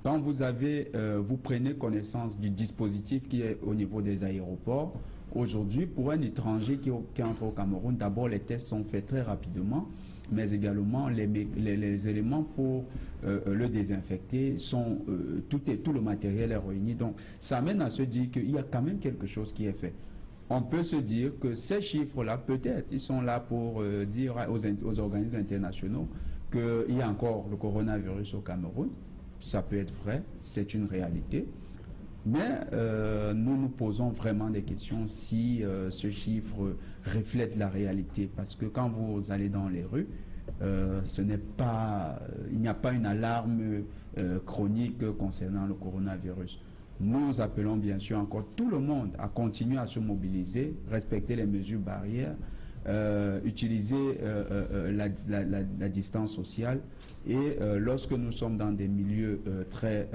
Quand vous prenez connaissance du dispositif qui est au niveau des aéroports, aujourd'hui, pour un étranger qui entre au Cameroun, d'abord les tests sont faits très rapidement, mais également les éléments pour le désinfecter, tout le matériel est réuni. Donc ça amène à se dire qu'il y a quand même quelque chose qui est fait. On peut se dire que ces chiffres-là, peut-être, ils sont là pour dire aux organismes internationaux qu'il y a encore le coronavirus au Cameroun. Ça peut être vrai, c'est une réalité. Mais nous nous posons vraiment des questions si ce chiffre reflète la réalité. Parce que quand vous allez dans les rues, il n'y a pas une alarme chronique concernant le coronavirus. Nous appelons bien sûr encore tout le monde à continuer à se mobiliser, respecter les mesures barrières, utiliser la distance sociale et lorsque nous sommes dans des milieux très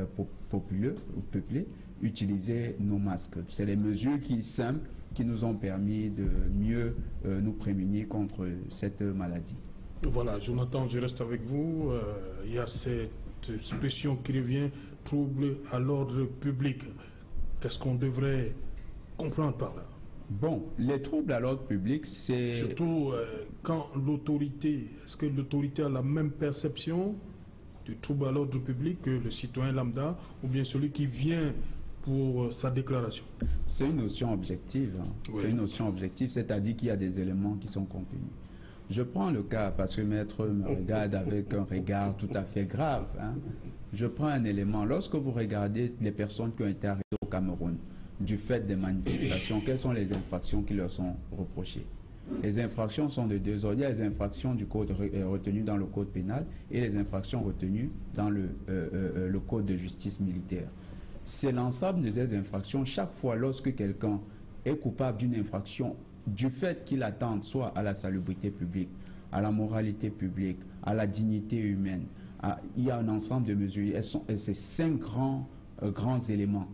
peuplés, utiliser nos masques. C'est les mesures simples qui nous ont permis de mieux nous prémunir contre cette maladie. Voilà, Jonathan, je reste avec vous. Il y a cette expression qui revient, trouble à l'ordre public. Qu'est-ce qu'on devrait comprendre par là? Bon, les troubles à l'ordre public, c'est... Surtout quand l'autorité, est-ce que l'autorité a la même perception du trouble à l'ordre public que le citoyen lambda ou bien celui qui vient pour sa déclaration? C'est une notion objective. Hein. Oui. C'est une notion objective, c'est-à-dire qu'il y a des éléments qui sont contenus. Je prends le cas parce que Maître me regarde avec un regard tout à fait grave. Hein. Je prends un élément. Lorsque vous regardez les personnes qui ont été arrêtées au Cameroun, du fait des manifestations, quelles sont les infractions qui leur sont reprochées? Les infractions sont de deux ordres. Il y a les infractions du code retenues dans le code pénal et les infractions retenues dans le code de justice militaire. C'est l'ensemble de ces infractions. Chaque fois lorsque quelqu'un est coupable d'une infraction, du fait qu'il attente soit à la salubrité publique, à la moralité publique, à la dignité humaine, il y a un ensemble de mesures. Et ces 5 grands éléments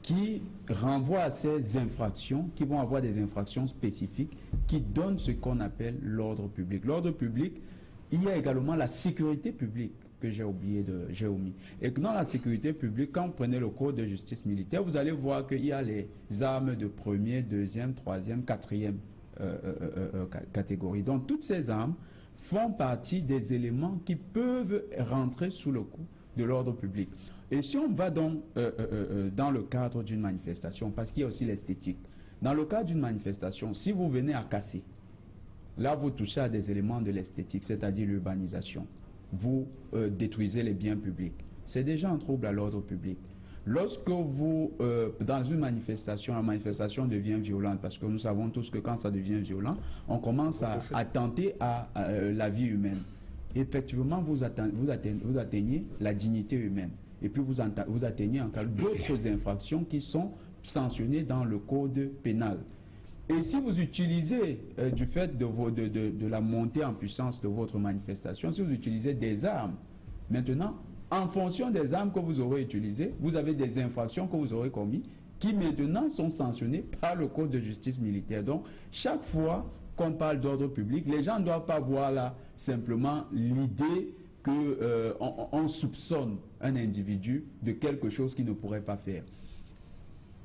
qui renvoient à ces infractions, qui vont avoir des infractions spécifiques, qui donnent ce qu'on appelle l'ordre public. L'ordre public, il y a également la sécurité publique que j'ai omis. Et que dans la sécurité publique, quand vous prenez le code de justice militaire, vous allez voir qu'il y a les armes de première, deuxième, troisième, quatrième catégorie. Donc toutes ces armes font partie des éléments qui peuvent rentrer sous le coup de l'ordre public. Et si on va donc dans le cadre d'une manifestation, parce qu'il y a aussi l'esthétique, dans le cadre d'une manifestation, si vous venez à casser, là vous touchez à des éléments de l'esthétique, c'est-à-dire l'urbanisation. Vous détruisez les biens publics. C'est déjà un trouble à l'ordre public. Lorsque vous, dans une manifestation, la manifestation devient violente, parce que nous savons tous que quand ça devient violent, on commence à attenter à la vie humaine. Effectivement, vous atteignez la dignité humaine. Et puis vous atteignez encore d'autres infractions qui sont sanctionné dans le code pénal. Et si vous utilisez, du fait de la montée en puissance de votre manifestation, si vous utilisez des armes, maintenant, en fonction des armes que vous aurez utilisées, vous avez des infractions que vous aurez commises qui maintenant sont sanctionnées par le code de justice militaire. Donc, chaque fois qu'on parle d'ordre public, les gens ne doivent pas voir là simplement l'idée qu'on soupçonne un individu de quelque chose qu'il ne pourrait pas faire.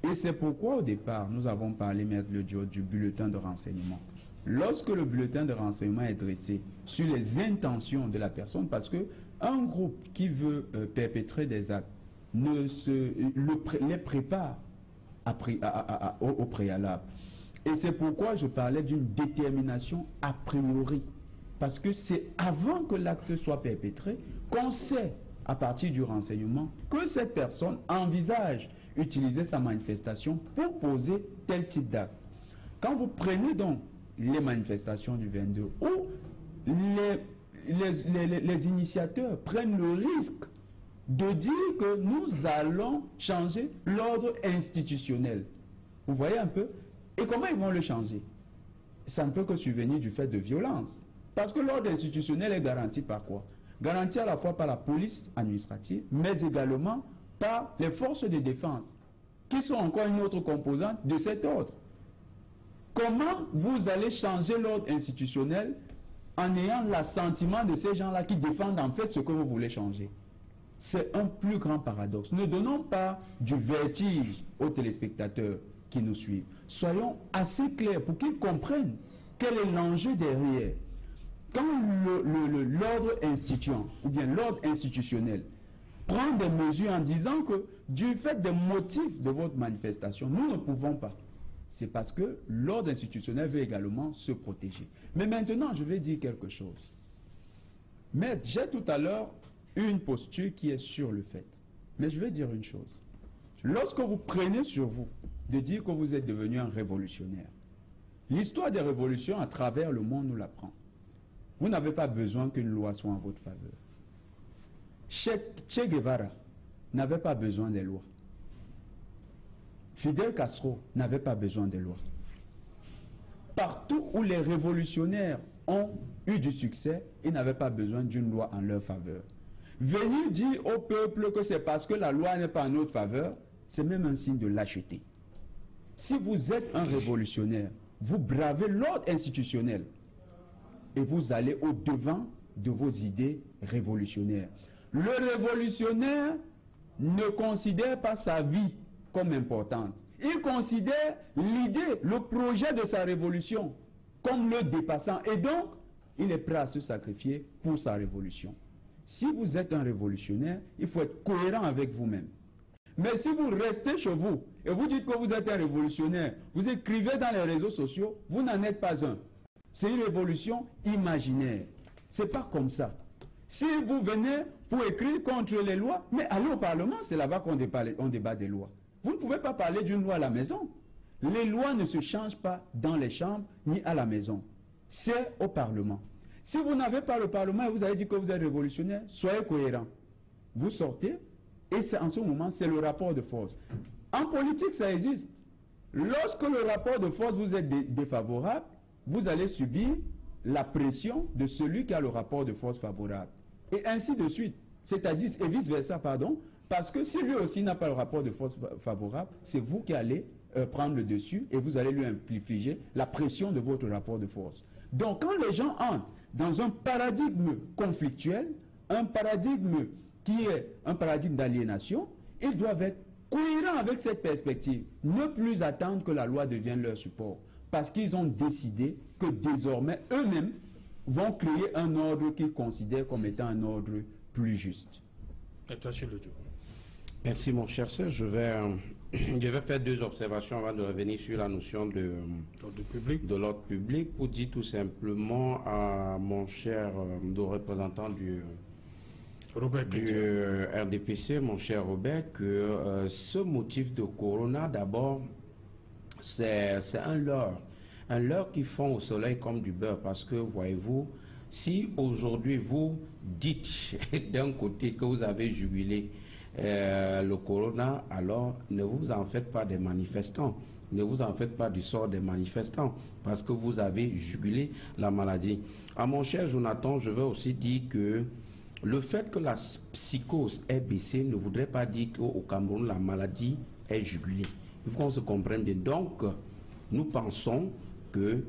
Et c'est pourquoi au départ, nous avons parlé, Maître Lediot, du bulletin de renseignement. Lorsque le bulletin de renseignement est dressé sur les intentions de la personne, parce qu'un groupe qui veut perpétrer des actes les prépare au préalable. Et c'est pourquoi je parlais d'une détermination a priori. Parce que c'est avant que l'acte soit perpétré qu'on sait, à partir du renseignement, que cette personne envisage utiliser sa manifestation pour poser tel type d'acte. Quand vous prenez donc les manifestations du 22, où les initiateurs prennent le risque de dire que nous allons changer l'ordre institutionnel. Vous voyez un peu? Et comment ils vont le changer? Ça ne peut que survenir du fait de violence. Parce que l'ordre institutionnel est garanti par quoi? Garanti à la fois par la police administrative, mais également par les forces de défense, qui sont encore une autre composante de cet ordre. Comment vous allez changer l'ordre institutionnel en ayant l'assentiment de ces gens-là qui défendent en fait ce que vous voulez changer? C'est un plus grand paradoxe. Ne donnons pas du vertige aux téléspectateurs qui nous suivent. Soyons assez clairs pour qu'ils comprennent quel est l'enjeu derrière. Quand l'ordre instituant, ou bien l'ordre institutionnel, prend des mesures en disant que du fait des motifs de votre manifestation, nous ne pouvons pas. C'est parce que l'ordre institutionnel veut également se protéger. Mais maintenant, je vais dire quelque chose. Mais j'ai tout à l'heure une posture qui est sur le fait. Mais je vais dire une chose. Lorsque vous prenez sur vous de dire que vous êtes devenu un révolutionnaire, l'histoire des révolutions à travers le monde nous l'apprend. Vous n'avez pas besoin qu'une loi soit en votre faveur. Che Guevara n'avait pas besoin des lois. Fidel Castro n'avait pas besoin des lois. Partout où les révolutionnaires ont eu du succès, ils n'avaient pas besoin d'une loi en leur faveur. Venir dire au peuple que c'est parce que la loi n'est pas en notre faveur, c'est même un signe de lâcheté. Si vous êtes un révolutionnaire, vous bravez l'ordre institutionnel et vous allez au-devant de vos idées révolutionnaires. Le révolutionnaire ne considère pas sa vie comme importante. Il considère l'idée, le projet de sa révolution comme le dépassant. Et donc, il est prêt à se sacrifier pour sa révolution. Si vous êtes un révolutionnaire, il faut être cohérent avec vous-même. Mais si vous restez chez vous et vous dites que vous êtes un révolutionnaire, vous écrivez dans les réseaux sociaux, vous n'en êtes pas un. C'est une révolution imaginaire. Ce n'est pas comme ça. Si vous venez pour écrire contre les lois, mais allez au Parlement, c'est là-bas qu'on débat des lois. Vous ne pouvez pas parler d'une loi à la maison. Les lois ne se changent pas dans les chambres ni à la maison. C'est au Parlement. Si vous n'avez pas le Parlement et vous avez dit que vous êtes révolutionnaire, soyez cohérent. Vous sortez et en ce moment, c'est le rapport de force. En politique, ça existe. Lorsque le rapport de force vous est défavorable, vous allez subir la pression de celui qui a le rapport de force favorable. Et ainsi de suite. C'est-à-dire, et vice-versa, pardon, parce que si lui aussi n'a pas le rapport de force favorable, c'est vous qui allez prendre le dessus et vous allez lui infliger la pression de votre rapport de force. Donc, quand les gens entrent dans un paradigme conflictuel, un paradigme qui est un paradigme d'aliénation, ils doivent être cohérents avec cette perspective. Ne plus attendre que la loi devienne leur support. Parce qu'ils ont décidé que désormais, eux-mêmes, vont créer un ordre qu'ils considèrent comme étant un ordre plus juste. Merci mon cher Serge. Je vais faire deux observations avant de revenir sur la notion de l'ordre public pour dire tout simplement à mon cher représentant du RDPC, mon cher Robert, que ce motif de Corona, d'abord, c'est un leurre qui fond au soleil comme du beurre, parce que, voyez-vous, si aujourd'hui vous dites d'un côté que vous avez jubilé le corona, alors ne vous en faites pas des manifestants. Ne vous en faites pas du sort des manifestants, parce que vous avez jugulé la maladie. À mon cher Jonathan, je veux aussi dire que le fait que la psychose ait baissé ne voudrait pas dire qu'au Cameroun, la maladie est jugulée. Il faut qu'on se comprenne bien. Donc, nous pensons que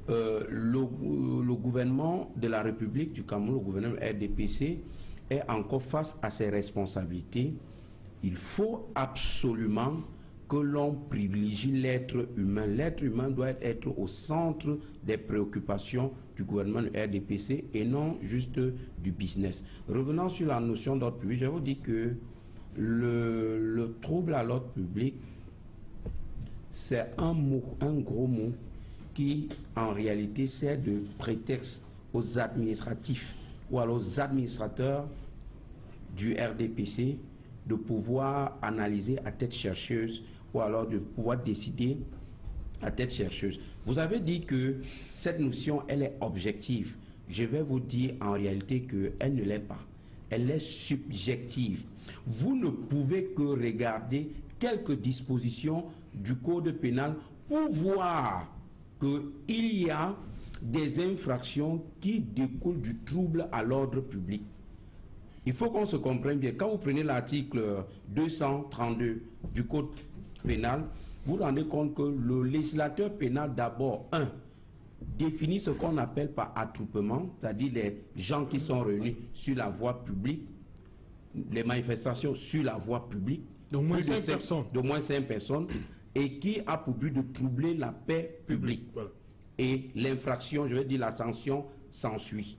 le gouvernement de la République du Cameroun, le gouvernement RDPC, est encore face à ses responsabilités. Il faut absolument que l'on privilégie l'être humain. L'être humain doit être au centre des préoccupations du gouvernement du RDPC et non juste du business. Revenant sur la notion d'ordre public, je vous dis que le trouble à l'ordre public, c'est un mot, un gros mot qui en réalité sert de prétexte aux administratifs ou alors aux administrateurs du RDPC de pouvoir analyser à tête chercheuse ou alors de pouvoir décider à tête chercheuse. Vous avez dit que cette notion, elle est objective. Je vais vous dire en réalité qu'elle ne l'est pas. Elle est subjective. Vous ne pouvez que regarder quelques dispositions du Code pénal pour voir qu'il y a des infractions qui découlent du trouble à l'ordre public. Il faut qu'on se comprenne bien. Quand vous prenez l'article 232 du Code pénal, vous vous rendez compte que le législateur pénal, d'abord, définit ce qu'on appelle par attroupement, c'est-à-dire les gens qui sont réunis sur la voie publique, les manifestations sur la voie publique, d'au moins 5 personnes. De moins 5 personnes, et qui a pour but de troubler la paix publique. Voilà. Et l'infraction, je veux dire la sanction, s'ensuit.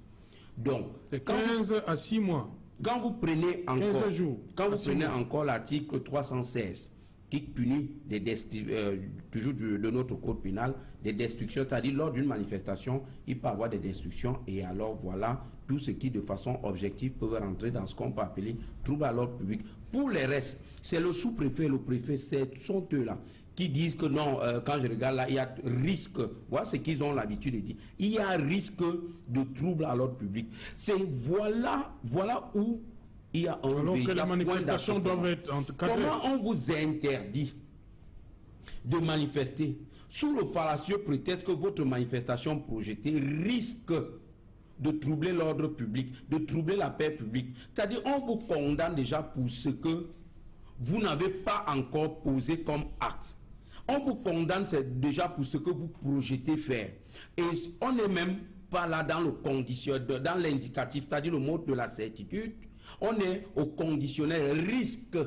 Donc, de 15 à 6 mois. Quand vous prenez encore, 15 jours, quand vous prenez encore l'article 316, qui punit toujours de notre code pénal, des destructions, c'est-à-dire lors d'une manifestation, il peut y avoir des destructions, et alors voilà tout ce qui de façon objective peut rentrer dans ce qu'on peut appeler trouble à l'ordre public. Pour les restes, c'est le sous-préfet, le préfet, ce sont eux-là qui disent que non, quand je regarde là, il y a risque, voilà ce qu'ils ont l'habitude de dire, il y a risque de trouble à l'ordre public. C'est voilà où il y a un alors que les manifestations doivent être encadrées. Comment on vous interdit de manifester sous le fallacieux prétexte que votre manifestation projetée risque de troubler l'ordre public, de troubler la paix publique? C'est-à-dire on vous condamne déjà pour ce que vous n'avez pas encore posé comme acte. On vous condamne déjà pour ce que vous projetez faire. Et on n'est même pas là dans le conditionnel, dans l'indicatif, c'est-à-dire le mode de la certitude. On est au conditionnel risque.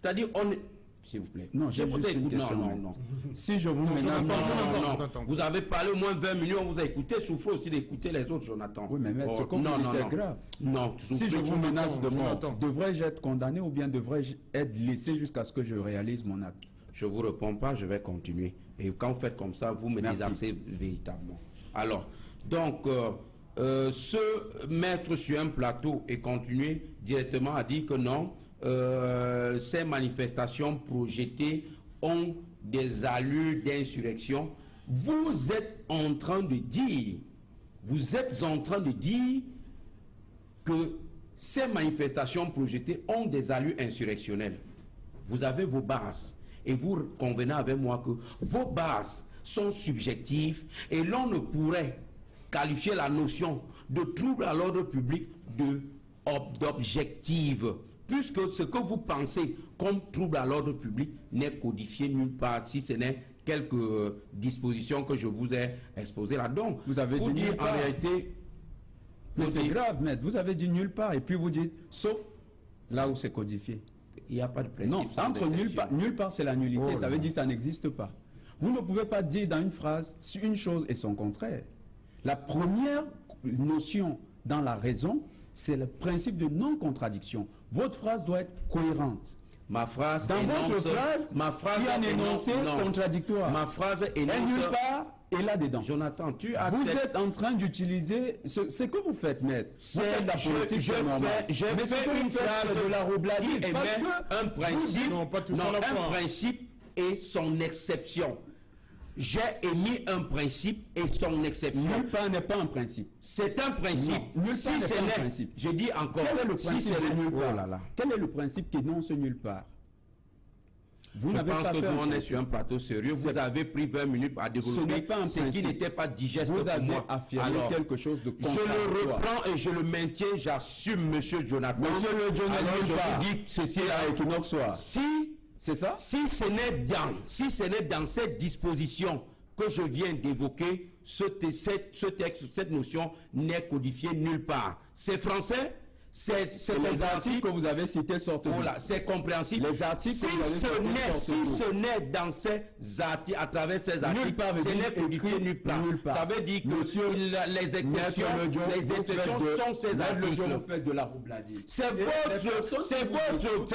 C'est-à-dire on est... S'il vous plaît. Non, j'ai juste une question. Non. Si je vous menace... Non. Vous avez parlé au moins 20 minutes, on vous a écouté. Souffrez aussi d'écouter les autres, Jonathan. Oui, mais c'est comme grave. Non. Si je vous menace de mort, devrais-je être condamné ou bien devrais-je être laissé jusqu'à ce que je réalise mon acte? Je ne vous réponds pas, je vais continuer. Et quand vous faites comme ça, vous me désarcez véritablement. Alors, donc, se mettre sur un plateau et continuer directement à dire que non, ces manifestations projetées ont des allures d'insurrection. Vous êtes en train de dire que ces manifestations projetées ont des allures insurrectionnelles. Vous avez vos bases. Et vous convenez avec moi que vos bases sont subjectives et l'on ne pourrait qualifier la notion de trouble à l'ordre public d'objective, puisque ce que vous pensez comme trouble à l'ordre public n'est codifié nulle part, si ce n'est quelques dispositions que je vous ai exposées là. Donc, vous avez dit nulle part. En réalité, mais c'est grave, maître. Vous avez dit nulle part et puis vous dites sauf là où c'est codifié. Il n'y a pas de principe. Non, entre nulle part c'est la nullité, ça veut dire que ça n'existe pas. Vous ne pouvez pas dire dans une phrase une chose et son contraire. La première notion dans la raison, c'est le principe de non-contradiction. Votre phrase doit être cohérente. Ma phrase dans votre phrase, il y a un énoncé contradictoire. Ma phrase énonce nulle part et là-dedans. Jonathan, vous êtes en train d'utiliser ce que vous faites, maître. Vous faites de la politique, c'est normal. Mais ce que vous faites, c'est de la robladie. Un principe et son exception. j'ai émis un principe et son exception. Nulle part n'est pas un principe. C'est un principe. Si c'est un principe. Je dis encore. Quel est le principe de nulle part? Quel est le principe qui énonce nulle part? Vous n'avez pas fait. On est sur un plateau sérieux. Vous avez pris 20 minutes à développer ce qui n'était pas digeste pour moi. Vous avez affirmé quelque chose de contradictoire. Je le reprends et je le maintiens. J'assume, monsieur Jonathan. Monsieur le Jonathan, je vous dis ceci à Equinox Soir. C'est ça? Si ce n'est dans cette disposition que je viens d'évoquer, ce texte, cette notion n'est codifiée nulle part. C'est français? C'est les articles que vous avez cités sortent. Voilà, c'est compréhensible. Les articles si ce n'est dans ces articles, à travers ces articles, ce n'est codifié nulle part. Ça veut dire que les exceptions sont ces articles. Vous faites de la roubladie. C'est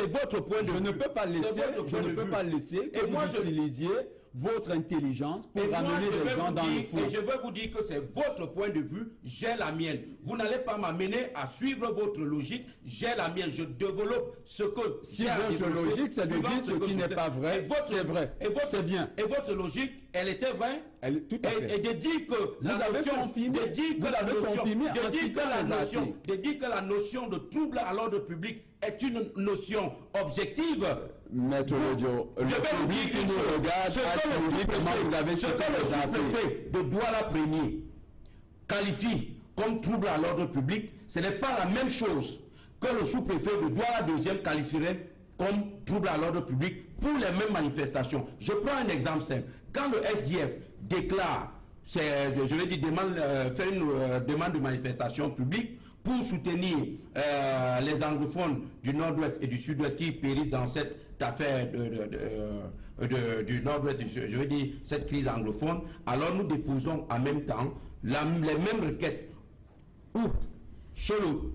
votre point de vue. Je ne peux pas laisser que vous utilisiez votre intelligence pour ramener les gens dans le fond. Et je veux vous dire que c'est votre point de vue, j'ai la mienne. Vous n'allez pas m'amener à suivre votre logique, j'ai la mienne. Je développe ce que... Si votre logique, c'est de dire ce qui n'est pas vrai, c'est vrai. C'est bien. Et votre logique, elle était vraie? Tout à fait. Et de dire que de dire que la notion de trouble à l'ordre public est une notion objective. Maître Lodjo, le public qui nous regarde a suivi comment vous avez ce que le sous-préfet de Douala Premier qualifie comme trouble à l'ordre public, ce n'est pas la même chose que le sous-préfet de Douala Deuxième qualifierait comme trouble à l'ordre public pour les mêmes manifestations. Je prends un exemple simple. Quand le SDF déclare, fait une demande de manifestation publique pour soutenir les anglophones du nord-ouest et du sud-ouest qui périssent dans cette affaire du nord-ouest, je veux dire cette crise anglophone, alors nous déposons en même temps les mêmes requêtes chez le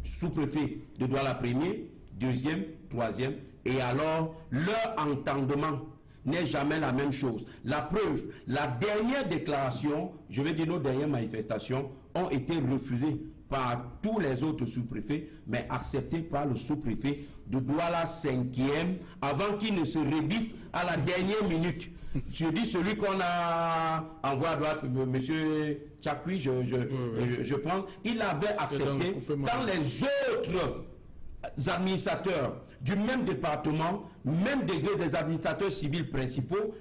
sous-préfet de Douala Premier, deuxième, troisième, et alors leur entendement n'est jamais la même chose. La preuve, la dernière déclaration, je vais dire nos dernières manifestations, ont été refusées par tous les autres sous-préfets, mais acceptées par le sous-préfet de Douala 5e, avant qu'il ne se rebiffe à la dernière minute. Je dis celui qu'on a envoyé à droite, M. Tchakwi, je prends, il avait accepté quand les autres administrateurs du même département, même degré des administrateurs civils principaux,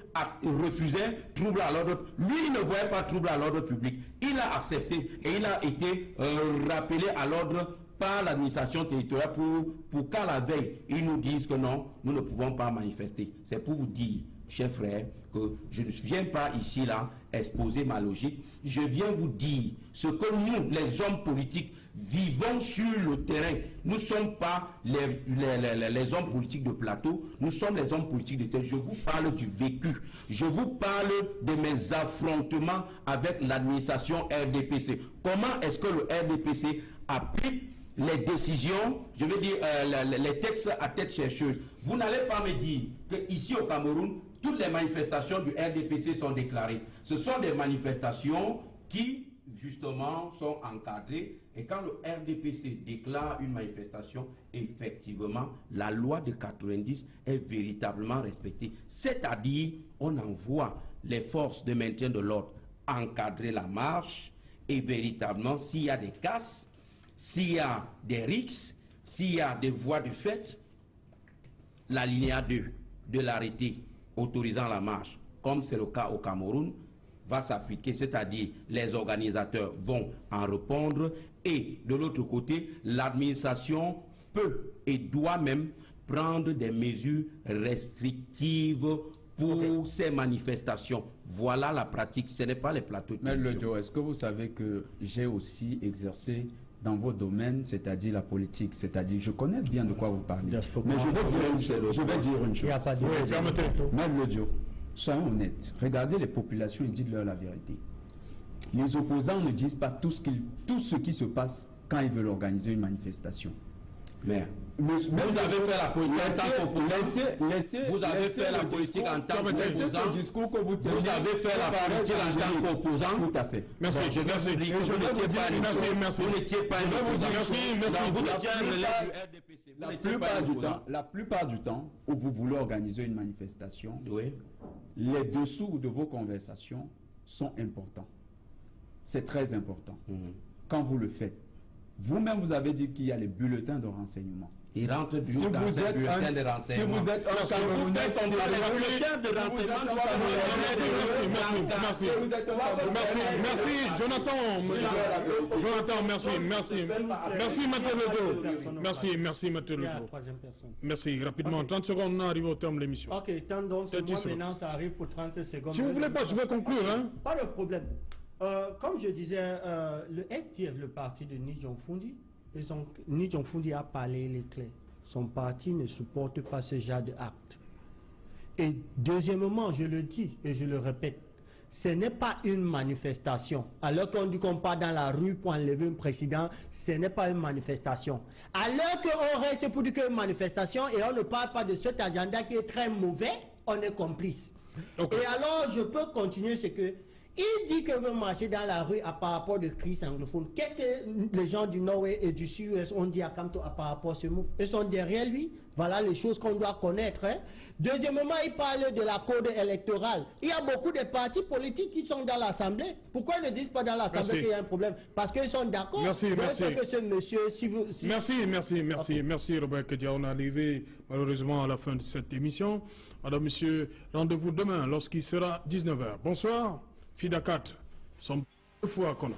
refusaient trouble à l'ordre. Lui, il ne voyait pas trouble à l'ordre public. Il a accepté et il a été rappelé à l'ordre par l'administration territoriale pour qu'à la veille, ils nous disent que non, nous ne pouvons pas manifester. C'est pour vous dire, chers frères, que je ne viens pas ici là exposer ma logique. Je viens vous dire ce que nous, les hommes politiques, vivons sur le terrain. Nous ne sommes pas les hommes politiques de plateau, nous sommes les hommes politiques de terrain. Je vous parle du vécu. Je vous parle de mes affrontements avec l'administration RDPC. Comment est-ce que le RDPC applique les décisions, je veux dire les textes à tête chercheuse? Vous n'allez pas me dire qu'ici au Cameroun, toutes les manifestations du RDPC sont déclarées. Ce sont des manifestations qui, justement, sont encadrées. Et quand le RDPC déclare une manifestation, effectivement, la loi de 90 est véritablement respectée. C'est-à-dire, on envoie les forces de maintien de l'ordre encadrer la marche et véritablement, s'il y a des casses, s'il y a des rixes, s'il y a des voies de fait, l'alinéa 2 de l'arrêté autorisant la marche, comme c'est le cas au Cameroun, va s'appliquer, c'est-à-dire les organisateurs vont en répondre et de l'autre côté, l'administration peut et doit même prendre des mesures restrictives pour ces manifestations. Voilà la pratique, ce n'est pas les plateaux de télévision. Mais Lodjo, est-ce que vous savez que j'ai aussi exercé dans vos domaines, c'est-à-dire la politique, c'est-à-dire je connais bien de quoi vous parlez. Mais je vais dire une chose. Mais Lodjo, soyons honnêtes. Regardez les populations et dites-leur la vérité. Les opposants ne disent pas tout ce qui se passe quand ils veulent organiser une manifestation. Mais vous avez fait la politique en tant qu'opposant. Vous avez fait la politique en tant qu'opposant. Ce discours que vous tenez. Vous avez fait la politique en tant qu'opposant. Tout à fait. Merci. Je vais vous dire que vous n'étiez pas un merci. Vous n'étiez pas un opposant. Merci. Vous n'étiez un relais du RDPC. La plupart du temps où vous voulez organiser une manifestation, oui, les dessous de vos conversations sont importants. C'est très important. Quand vous le faites, vous-même vous avez dit qu'il y a les bulletins de renseignement. Il rentre du bulletin de renseignement. Si vous êtes un Camerounais, merci Jonathan, merci Maître Leto. Merci Maître Leto. Merci, rapidement, 30 secondes, on arrive au terme de l'émission. Ok, tant donc, maintenant ça arrive pour 30 secondes. Si vous voulez pas, je vais conclure. Hein. Pas de problème. Comme je disais, le STF, le parti de Ni Jong-Fundi, Ni Jong-Fundi a parlé les clés. Son parti ne supporte pas ce genre d'acte. Et deuxièmement, je le dis et je le répète, ce n'est pas une manifestation. Alors qu'on dit qu'on part dans la rue pour enlever un président, ce n'est pas une manifestation. Alors qu'on reste pour dire qu'il y a une manifestation et on ne parle pas de cet agenda qui est très mauvais, on est complice. Okay. Et alors, je peux continuer, c'est que il dit que veut marcher dans la rue par rapport de crise anglophone. Qu'est-ce que les gens du Nord et du Sud ont dit à Kamto par rapport à ce mouvement? Ils sont derrière lui. Voilà les choses qu'on doit connaître. Hein. Deuxièmement, il parle de la code électorale. Il y a beaucoup de partis politiques qui sont dans l'Assemblée. Pourquoi ils ne disent pas dans l'Assemblée qu'il y a un problème? Parce qu'ils sont d'accord. Merci. Que ce monsieur, Merci Robert Kedia. On est arrivé malheureusement à la fin de cette émission. Madame, monsieur, rendez-vous demain lorsqu'il sera 19h. Bonsoir. Fidakat, son fois qu'on a.